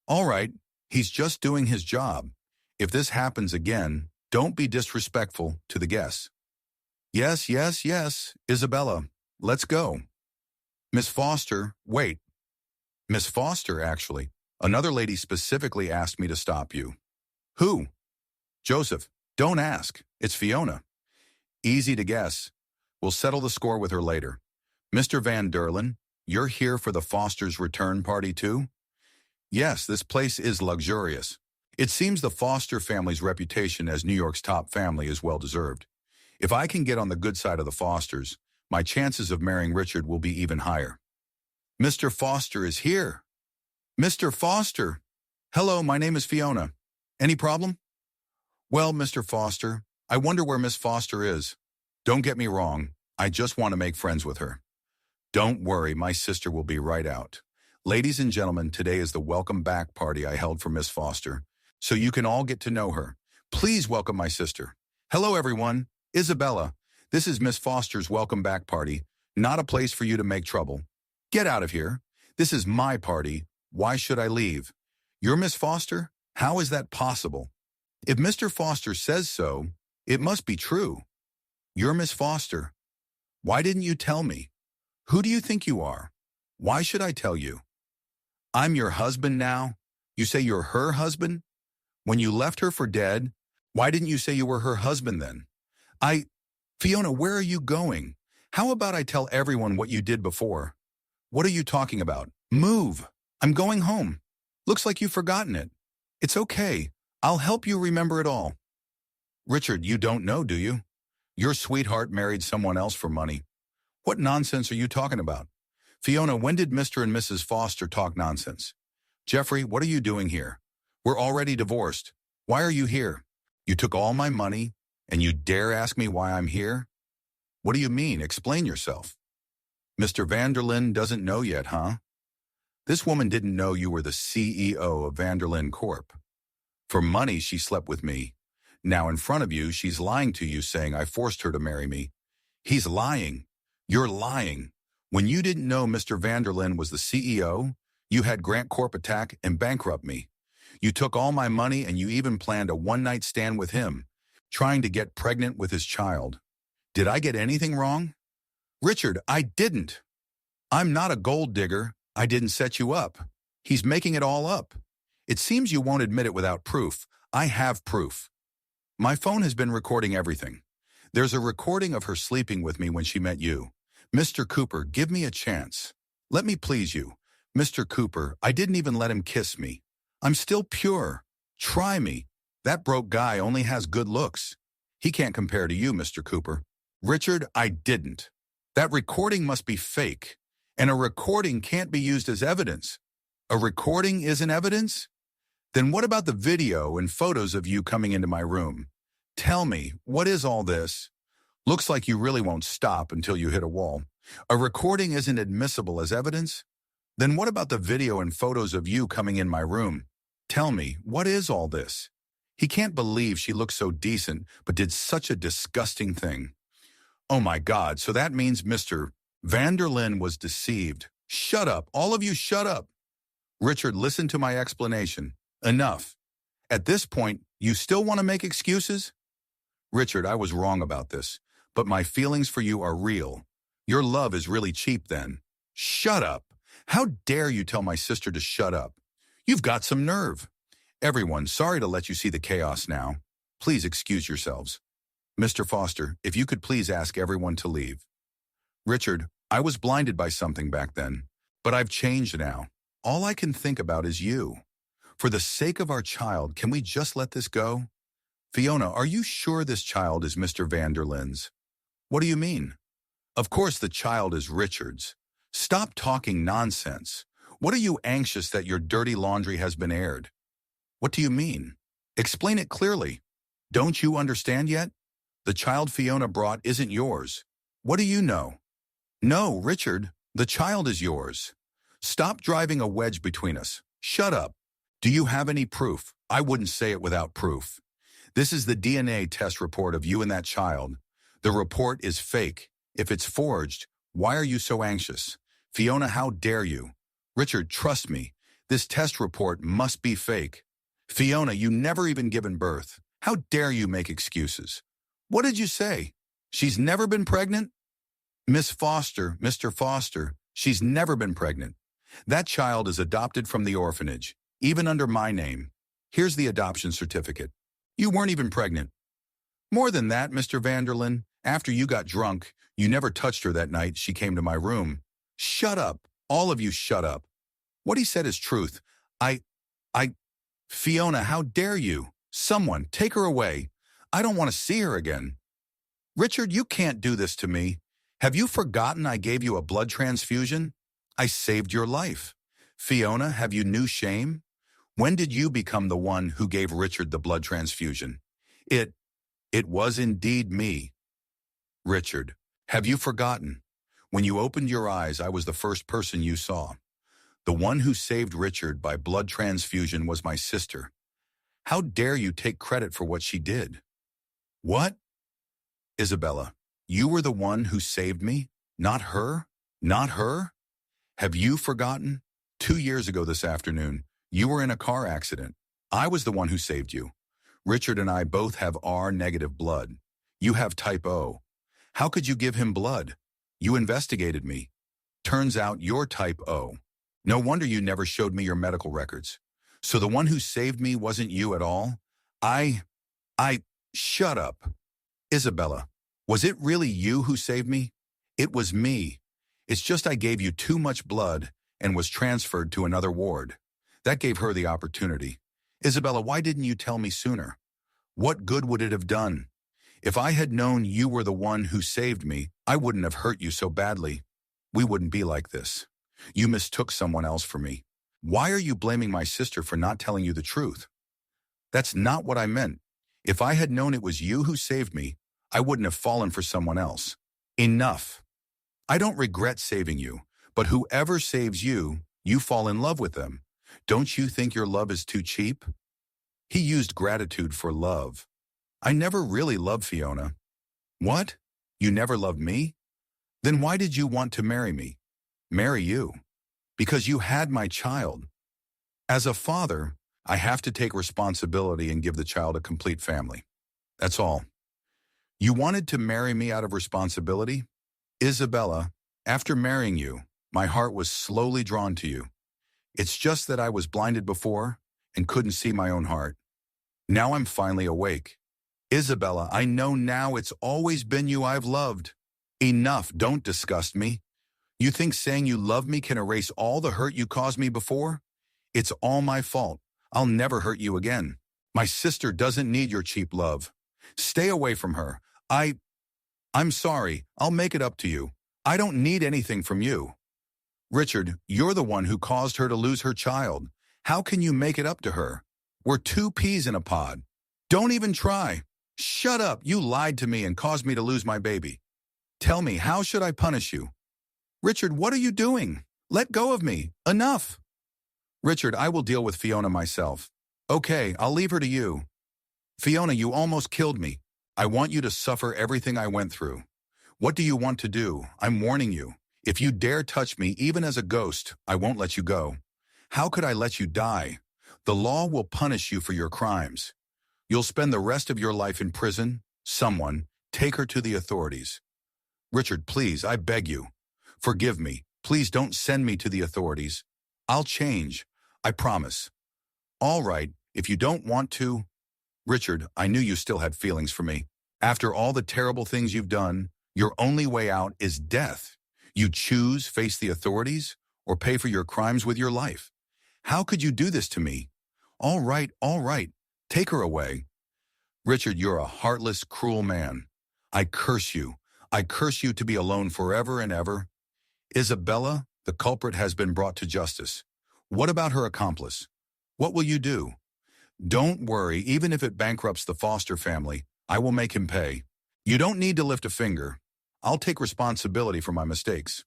All right, he's just doing his job. If this happens again, don't be disrespectful to the guests. Yes, yes, yes, Isabella, let's go. Miss Foster, wait. Miss Foster, actually. Another lady specifically asked me to stop you. Who? Joseph, don't ask. It's Fiona. Easy to guess. We'll settle the score with her later. Mr. Vanderlyn, you're here for the Fosters' return party too? Yes, this place is luxurious. It seems the Foster family's reputation as New York's top family is well-deserved. If I can get on the good side of the Fosters, my chances of marrying Richard will be even higher. Mr. Foster is here. Mr. Foster. Hello, my name is Fiona. Any problem? Well, Mr. Foster, I wonder where Miss Foster is. Don't get me wrong, I just want to make friends with her. Don't worry, my sister will be right out. Ladies and gentlemen, today is the welcome back party I held for Miss Foster, so you can all get to know her. Please welcome my sister. Hello, everyone. Isabella, this is Miss Foster's welcome back party, not a place for you to make trouble. Get out of here. This is my party. Why should I leave? You're Miss Foster? How is that possible? If Mr. Foster says so, it must be true. You're Miss Foster. Why didn't you tell me? Who do you think you are? Why should I tell you? I'm your husband now? You say you're her husband? When you left her for dead, why didn't you say you were her husband then? Fiona, where are you going? How about I tell everyone what you did before? What are you talking about? Move. I'm going home. Looks like you've forgotten it. It's okay. I'll help you remember it all. Richard, you don't know, do you? Your sweetheart married someone else for money. What nonsense are you talking about? Fiona, when did Mr. and Mrs. Foster talk nonsense? Jeffrey, what are you doing here? We're already divorced. Why are you here? You took all my money, and you dare ask me why I'm here? What do you mean? Explain yourself. Mr. Vanderlyn doesn't know yet, huh? This woman didn't know you were the CEO of Vanderlyn Corp. For money, she slept with me. Now in front of you, she's lying to you saying I forced her to marry me. He's lying. You're lying. When you didn't know Mr. Vanderlyn was the CEO, you had Grant Corp attack and bankrupt me. You took all my money and you even planned a one-night stand with him, trying to get pregnant with his child. Did I get anything wrong? Richard, I didn't. I'm not a gold digger. I didn't set you up. He's making it all up. It seems you won't admit it without proof. I have proof. My phone has been recording everything. There's a recording of her sleeping with me when she met you. Mr. Cooper, give me a chance. Let me please you. Mr. Cooper, I didn't even let him kiss me. I'm still pure. Try me. That broke guy only has good looks. He can't compare to you, Mr. Cooper. Richard, I didn't. That recording must be fake, and a recording can't be used as evidence. A recording isn't evidence? Then what about the video and photos of you coming into my room? Tell me, what is all this? Looks like you really won't stop until you hit a wall. A recording isn't admissible as evidence? Then what about the video and photos of you coming in my room? Tell me, what is all this? He can't believe she looked so decent, but did such a disgusting thing. Oh my God, so that means Mr. Vanderlyn was deceived. Shut up, all of you shut up. Richard, listen to my explanation. Enough. At this point, you still want to make excuses? Richard, I was wrong about this, but my feelings for you are real. Your love is really cheap then. Shut up. How dare you tell my sister to shut up? You've got some nerve. Everyone, sorry to let you see the chaos now. Please excuse yourselves. Mr. Foster, if you could please ask everyone to leave. Richard, I was blinded by something back then, but I've changed now. All I can think about is you. For the sake of our child, can we just let this go? Fiona, are you sure this child is Mr. Vanderlyn's? What do you mean? Of course the child is Richard's. Stop talking nonsense. What are you anxious that your dirty laundry has been aired? What do you mean? Explain it clearly. Don't you understand yet? The child Fiona brought isn't yours. What do you know? No, Richard, the child is yours. Stop driving a wedge between us. Shut up. Do you have any proof? I wouldn't say it without proof. This is the DNA test report of you and that child. The report is fake. If it's forged, why are you so anxious? Fiona, how dare you? Richard, trust me. This test report must be fake. Fiona, you never even given birth. How dare you make excuses? What did you say? She's never been pregnant? Miss Foster, Mr. Foster, she's never been pregnant. That child is adopted from the orphanage, even under my name. Here's the adoption certificate. You weren't even pregnant. More than that, Mr. Vanderlyn, after you got drunk, you never touched her that night she came to my room. Shut up. All of you shut up. What he said is truth. Fiona, how dare you? Someone, take her away. I don't want to see her again. Richard, you can't do this to me. Have you forgotten I gave you a blood transfusion? I saved your life. Fiona, have you new shame? When did you become the one who gave Richard the blood transfusion? It was indeed me. Richard, have you forgotten? When you opened your eyes, I was the first person you saw. The one who saved Richard by blood transfusion was my sister. How dare you take credit for what she did? What? Isabella, you were the one who saved me? Not her? Not her? Have you forgotten? 2 years ago this afternoon, you were in a car accident. I was the one who saved you. Richard and I both have R-negative blood. You have type O. How could you give him blood? You investigated me. Turns out you're type O. No wonder you never showed me your medical records. So the one who saved me wasn't you at all? Shut up. Isabella, was it really you who saved me? It was me. It's just I gave you too much blood and was transferred to another ward. That gave her the opportunity. Isabella, why didn't you tell me sooner? What good would it have done? If I had known you were the one who saved me, I wouldn't have hurt you so badly. We wouldn't be like this. You mistook someone else for me. Why are you blaming my sister for not telling you the truth? That's not what I meant. If I had known it was you who saved me, I wouldn't have fallen for someone else. Enough. I don't regret saving you, but whoever saves you, you fall in love with them. Don't you think your love is too cheap? He used gratitude for love. I never really loved Fiona. What? You never loved me? Then why did you want to marry me? Marry you? Because you had my child. As a father, I have to take responsibility and give the child a complete family. That's all. You wanted to marry me out of responsibility? Isabella, after marrying you, my heart was slowly drawn to you. It's just that I was blinded before and couldn't see my own heart. Now I'm finally awake. Isabella, I know now it's always been you I've loved. Enough, don't disgust me. You think saying you love me can erase all the hurt you caused me before? It's all my fault. I'll never hurt you again. My sister doesn't need your cheap love. Stay away from her. I'm sorry. I'll make it up to you. I don't need anything from you. Richard, you're the one who caused her to lose her child. How can you make it up to her? We're two peas in a pod. Don't even try. Shut up. You lied to me and caused me to lose my baby. Tell me, how should I punish you? Richard, what are you doing? Let go of me. Enough. Richard, I will deal with Fiona myself. Okay, I'll leave her to you. Fiona, you almost killed me. I want you to suffer everything I went through. What do you want to do? I'm warning you. If you dare touch me, even as a ghost, I won't let you go. How could I let you die? The law will punish you for your crimes. You'll spend the rest of your life in prison. Someone, take her to the authorities. Richard, please, I beg you. Forgive me. Please don't send me to the authorities. I'll change. I promise. All right, if you don't want to. Richard, I knew you still had feelings for me. After all the terrible things you've done, your only way out is death. You choose face the authorities or pay for your crimes with your life. How could you do this to me? All right, take her away. Richard, you're a heartless, cruel man. I curse you. I curse you to be alone forever and ever. Isabella, the culprit has been brought to justice. What about her accomplice? What will you do? Don't worry, even if it bankrupts the Foster family, I will make him pay. You don't need to lift a finger. I'll take responsibility for my mistakes.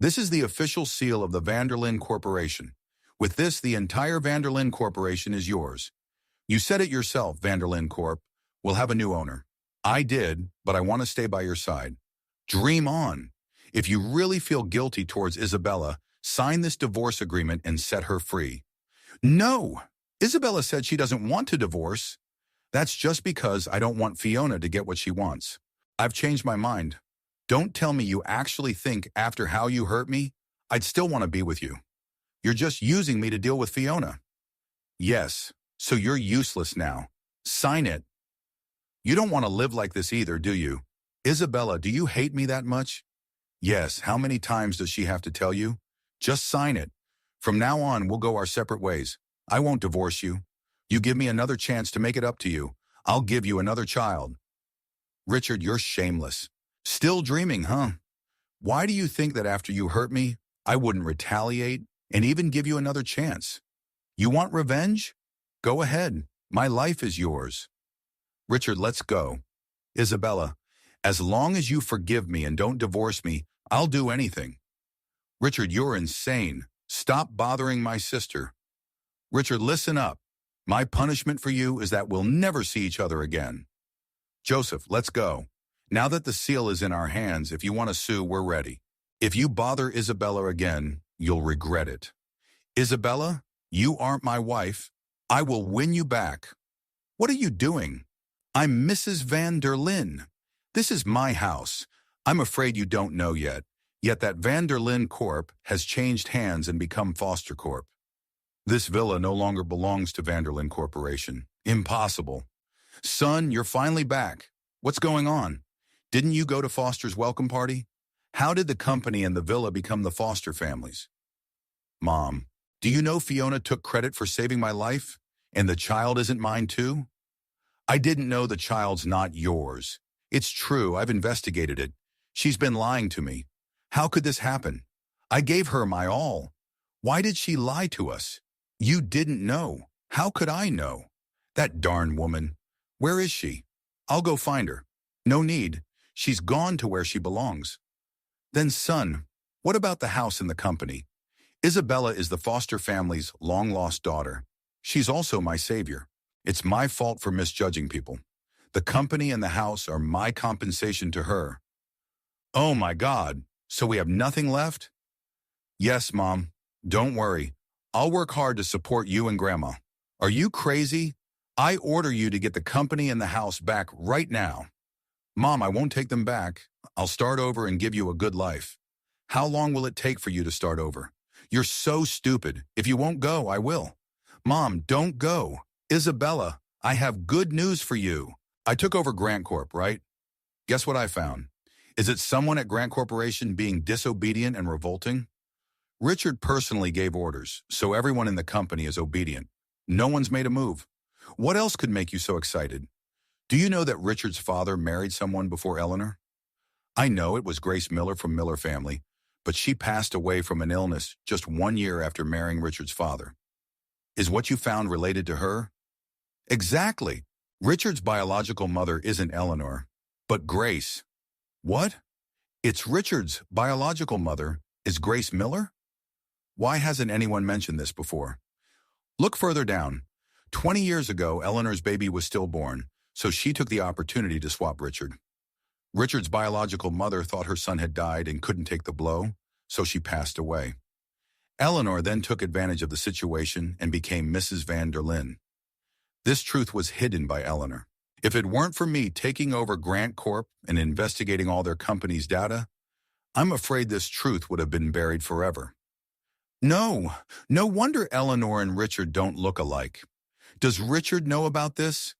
This is the official seal of the Vanderlyn Corporation. With this, the entire Vanderlyn Corporation is yours. You said it yourself, Vanderlyn Corp. We'll have a new owner. I did, but I want to stay by your side. Dream on. If you really feel guilty towards Isabella, sign this divorce agreement and set her free. No! Isabella said she doesn't want to divorce. That's just because I don't want Fiona to get what she wants. I've changed my mind. Don't tell me you actually think after how you hurt me, I'd still want to be with you. You're just using me to deal with Fiona. Yes, so you're useless now. Sign it. You don't want to live like this either, do you? Isabella, do you hate me that much? Yes, how many times does she have to tell you? Just sign it. From now on, we'll go our separate ways. I won't divorce you. You give me another chance to make it up to you. I'll give you another child. Richard, you're shameless. Still dreaming, huh? Why do you think that after you hurt me, I wouldn't retaliate and even give you another chance? You want revenge? Go ahead. My life is yours. Richard, let's go. Isabella, as long as you forgive me and don't divorce me, I'll do anything. Richard, you're insane. Stop bothering my sister. Richard, listen up. My punishment for you is that we'll never see each other again. Joseph, let's go. Now that the seal is in our hands, if you want to sue, we're ready. If you bother Isabella again, you'll regret it. Isabella, you aren't my wife. I will win you back. What are you doing? I'm Mrs. Vanderlyn. This is my house. I'm afraid you don't know yet that Vanderlyn Corp has changed hands and become Foster Corp. This villa no longer belongs to Vanderlyn Corporation. Impossible. Son, you're finally back. What's going on? Didn't you go to Foster's welcome party? How did the company and the villa become the Foster families? Mom, do you know Fiona took credit for saving my life? And the child isn't mine too? I didn't know the child's not yours. It's true, I've investigated it. She's been lying to me. How could this happen? I gave her my all. Why did she lie to us? You didn't know. How could I know? That darn woman. Where is she? I'll go find her. No need. She's gone to where she belongs. Then son, what about the house and the company? Isabella is the foster family's long-lost daughter. She's also my savior. It's my fault for misjudging people. The company and the house are my compensation to her. Oh my God, so we have nothing left? Yes, Mom. Don't worry. I'll work hard to support you and Grandma. Are you crazy? I order you to get the company and the house back right now. Mom, I won't take them back. I'll start over and give you a good life. How long will it take for you to start over? You're so stupid. If you won't go, I will. Mom, don't go. Isabella, I have good news for you. I took over Grant Corp, right? Guess what I found? Is it someone at Grant Corporation being disobedient and revolting? Richard personally gave orders, so everyone in the company is obedient. No one's made a move. What else could make you so excited? Do you know that Richard's father married someone before Eleanor? I know it was Grace Miller from Miller family, but she passed away from an illness just 1 year after marrying Richard's father. Is what you found related to her? Exactly. Richard's biological mother isn't Eleanor, but Grace. What? It's Richard's biological mother is Grace Miller? Why hasn't anyone mentioned this before? Look further down. 20 years ago, Eleanor's baby was stillborn, so she took the opportunity to swap Richard. Richard's biological mother thought her son had died and couldn't take the blow, so she passed away. Eleanor then took advantage of the situation and became Mrs. van der Linde. This truth was hidden by Eleanor. If it weren't for me taking over Grant Corp and investigating all their company's data, I'm afraid this truth would have been buried forever. No wonder Eleanor and Richard don't look alike. Does Richard know about this?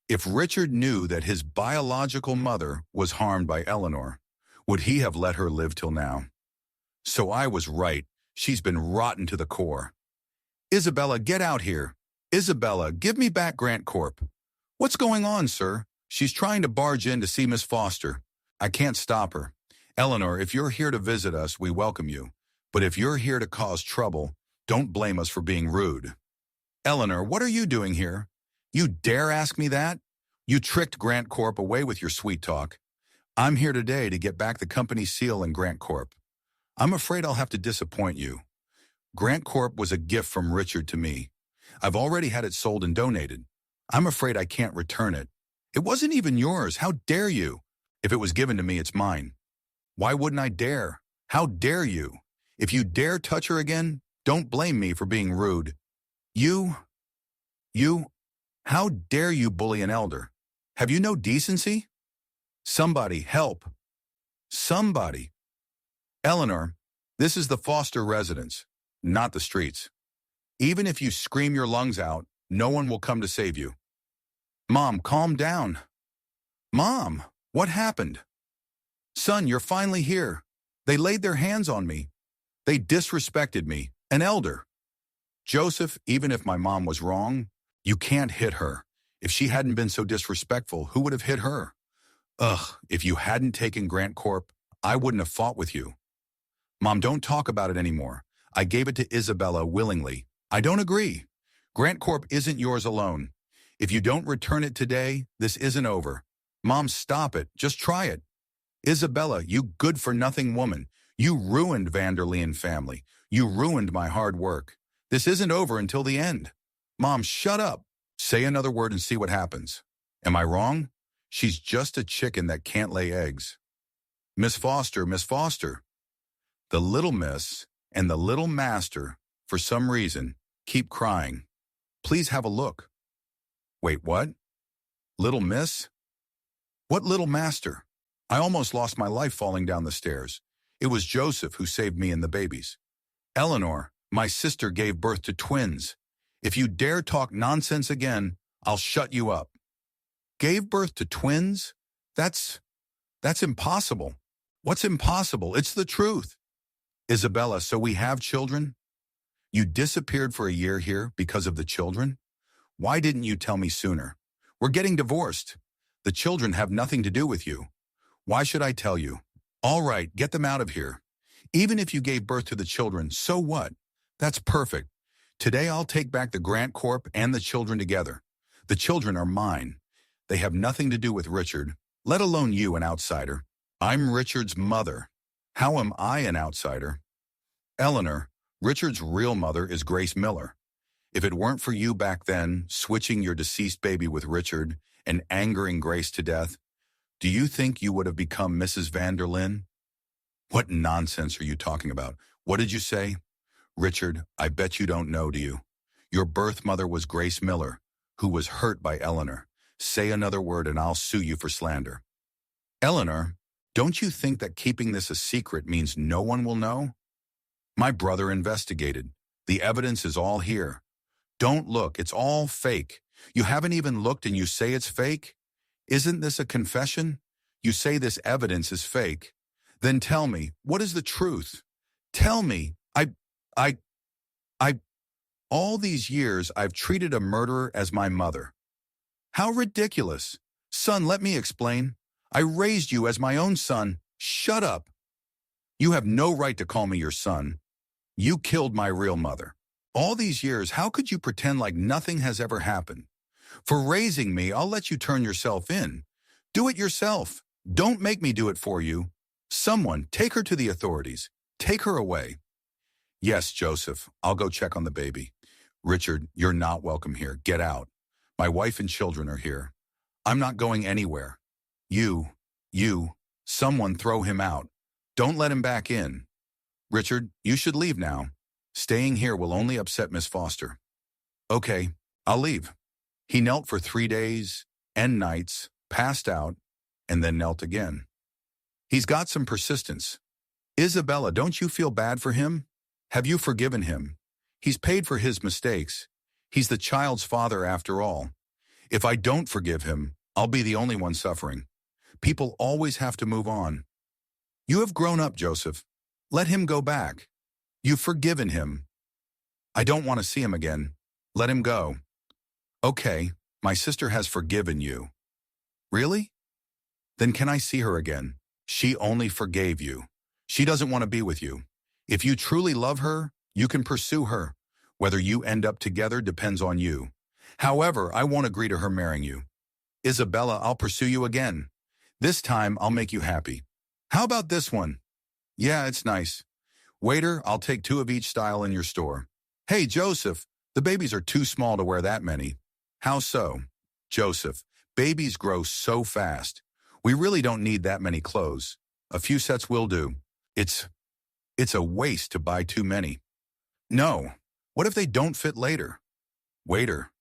If Richard knew that his biological mother was harmed by Eleanor, would he have let her live till now? So I was right. She's been rotten to the core. Isabella, get out here. Isabella, give me back Grant Corp. What's going on, sir? She's trying to barge in to see Miss Foster. I can't stop her. Eleanor, if you're here to visit us, we welcome you. But if you're here to cause trouble, don't blame us for being rude. Eleanor, what are you doing here? You dare ask me that? You tricked Grant Corp away with your sweet talk. I'm here today to get back the company seal in Grant Corp. I'm afraid I'll have to disappoint you. Grant Corp was a gift from Richard to me. I've already had it sold and donated. I'm afraid I can't return it. It wasn't even yours. How dare you? If it was given to me, it's mine. Why wouldn't I dare? How dare you? If you dare touch her again, don't blame me for being rude. How dare you bully an elder? Have you no decency? Somebody help. Somebody. Eleanor, this is the Foster residence, not the streets. Even if you scream your lungs out, no one will come to save you. Mom, calm down. Mom, what happened? Son, you're finally here. They laid their hands on me. They disrespected me, an elder. Joseph, even if my mom was wrong, you can't hit her. If she hadn't been so disrespectful, who would have hit her? If you hadn't taken Grant Corp, I wouldn't have fought with you. Mom, don't talk about it anymore. I gave it to Isabella willingly. I don't agree. Grant Corp isn't yours alone. If you don't return it today, this isn't over. Mom, stop it. Just try it. Isabella, you good-for-nothing woman. You ruined van der Linde family. You ruined my hard work. This isn't over until the end. Mom, shut up. Say another word and see what happens. Am I wrong? She's just a chicken that can't lay eggs. Miss Foster. The little miss and the little master, for some reason, keep crying. Please have a look. Wait, what? Little miss? What little master? I almost lost my life falling down the stairs. It was Joseph who saved me and the babies. Eleanor, my sister, gave birth to twins. If you dare talk nonsense again, I'll shut you up. Gave birth to twins? That's impossible. What's impossible? It's the truth. Isabella, so we have children? You disappeared for a year here because of the children? Why didn't you tell me sooner? We're getting divorced. The children have nothing to do with you. Why should I tell you? All right, get them out of here. Even if you gave birth to the children, so what? That's perfect. Today I'll take back the Grant Corp and the children together. The children are mine. They have nothing to do with Richard, let alone you, an outsider. I'm Richard's mother. How am I an outsider? Eleanor, Richard's real mother is Grace Miller. If it weren't for you back then, switching your deceased baby with Richard and angering Grace to death, do you think you would have become Mrs. Vanderlyn? What nonsense are you talking about? What did you say? Richard, I bet you don't know, do you? Your birth mother was Grace Miller, who was hurt by Eleanor. Say another word and I'll sue you for slander. Eleanor, don't you think that keeping this a secret means no one will know? My brother investigated. The evidence is all here. Don't look, it's all fake. You haven't even looked and you say it's fake? Isn't this a confession? You say this evidence is fake. Then tell me, what is the truth? Tell me, all these years I've treated a murderer as my mother. How ridiculous. Son, let me explain. I raised you as my own son. Shut up. You have no right to call me your son. You killed my real mother. All these years, how could you pretend like nothing has ever happened? For raising me, I'll let you turn yourself in. Do it yourself. Don't make me do it for you. Someone, take her to the authorities. Take her away. Yes, Joseph, I'll go check on the baby. Richard, you're not welcome here. Get out. My wife and children are here. I'm not going anywhere. Someone throw him out. Don't let him back in. Richard, you should leave now. Staying here will only upset Miss Foster. Okay, I'll leave. He knelt for 3 days and nights, passed out, and then knelt again. He's got some persistence. Isabella, don't you feel bad for him? Have you forgiven him? He's paid for his mistakes. He's the child's father after all. If I don't forgive him, I'll be the only one suffering. People always have to move on. You have grown up, Joseph. Let him go back. You've forgiven him. I don't want to see him again. Let him go. Okay, my sister has forgiven you. Really? Then can I see her again? She only forgave you. She doesn't want to be with you. If you truly love her, you can pursue her. Whether you end up together depends on you. However, I won't agree to her marrying you. Isabella, I'll pursue you again. This time, I'll make you happy. How about this one? Yeah, it's nice. Waiter, I'll take 2 of each style in your store. Hey, Joseph, the babies are too small to wear that many. How so? Joseph, babies grow so fast. We really don't need that many clothes. A few sets will do. It's a waste to buy too many. No. What if they don't fit later? Waiter,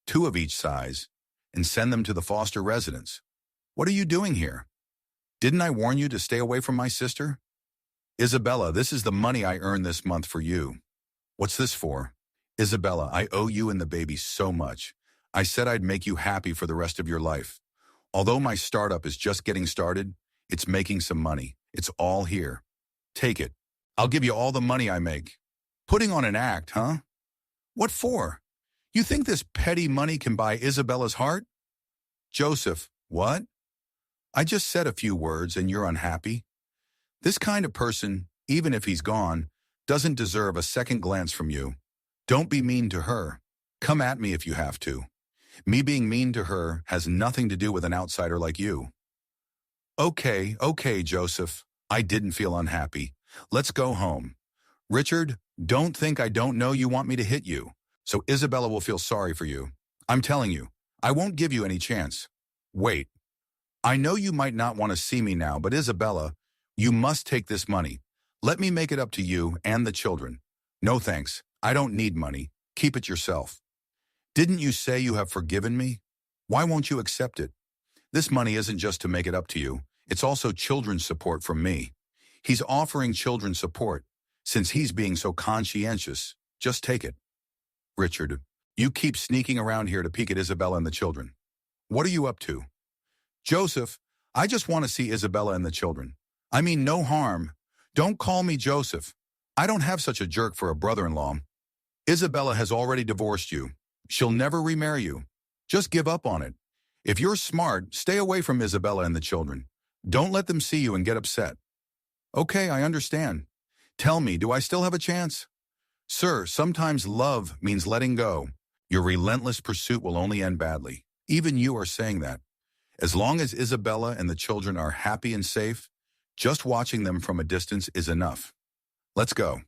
2 of each size, and send them to the Foster residence. What are you doing here? Didn't I warn you to stay away from my sister? Isabella, this is the money I earned this month for you. What's this for? Isabella, I owe you and the baby so much. I said I'd make you happy for the rest of your life. Although my startup is just getting started, it's making some money. It's all here. Take it. I'll give you all the money I make. Putting on an act, huh? What for? You think this petty money can buy Isabella's heart? Joseph, what? I just said a few words and you're unhappy. This kind of person, even if he's gone, doesn't deserve a second glance from you. Don't be mean to her. Come at me if you have to. Me being mean to her has nothing to do with an outsider like you. Okay, Joseph. I didn't feel unhappy. Let's go home. Richard, don't think I don't know you want me to hit you, so Isabella will feel sorry for you. I'm telling you, I won't give you any chance. Wait. I know you might not want to see me now, but Isabella, you must take this money. Let me make it up to you and the children. No thanks. I don't need money. Keep it yourself. Didn't you say you have forgiven me? Why won't you accept it? This money isn't just to make it up to you. It's also children's support from me. He's offering children's support. Since he's being so conscientious, just take it. Richard, you keep sneaking around here to peek at Isabella and the children. What are you up to? Joseph, I just want to see Isabella and the children. I mean no harm. Don't call me Joseph. I don't have such a jerk for a brother-in-law. Isabella has already divorced you. She'll never remarry you. Just give up on it. If you're smart, stay away from Isabella and the children. Don't let them see you and get upset. Okay, I understand. Tell me, do I still have a chance? Sir, sometimes love means letting go. Your relentless pursuit will only end badly. Even you are saying that. As long as Isabella and the children are happy and safe, Just watching them from a distance is enough. Let's go.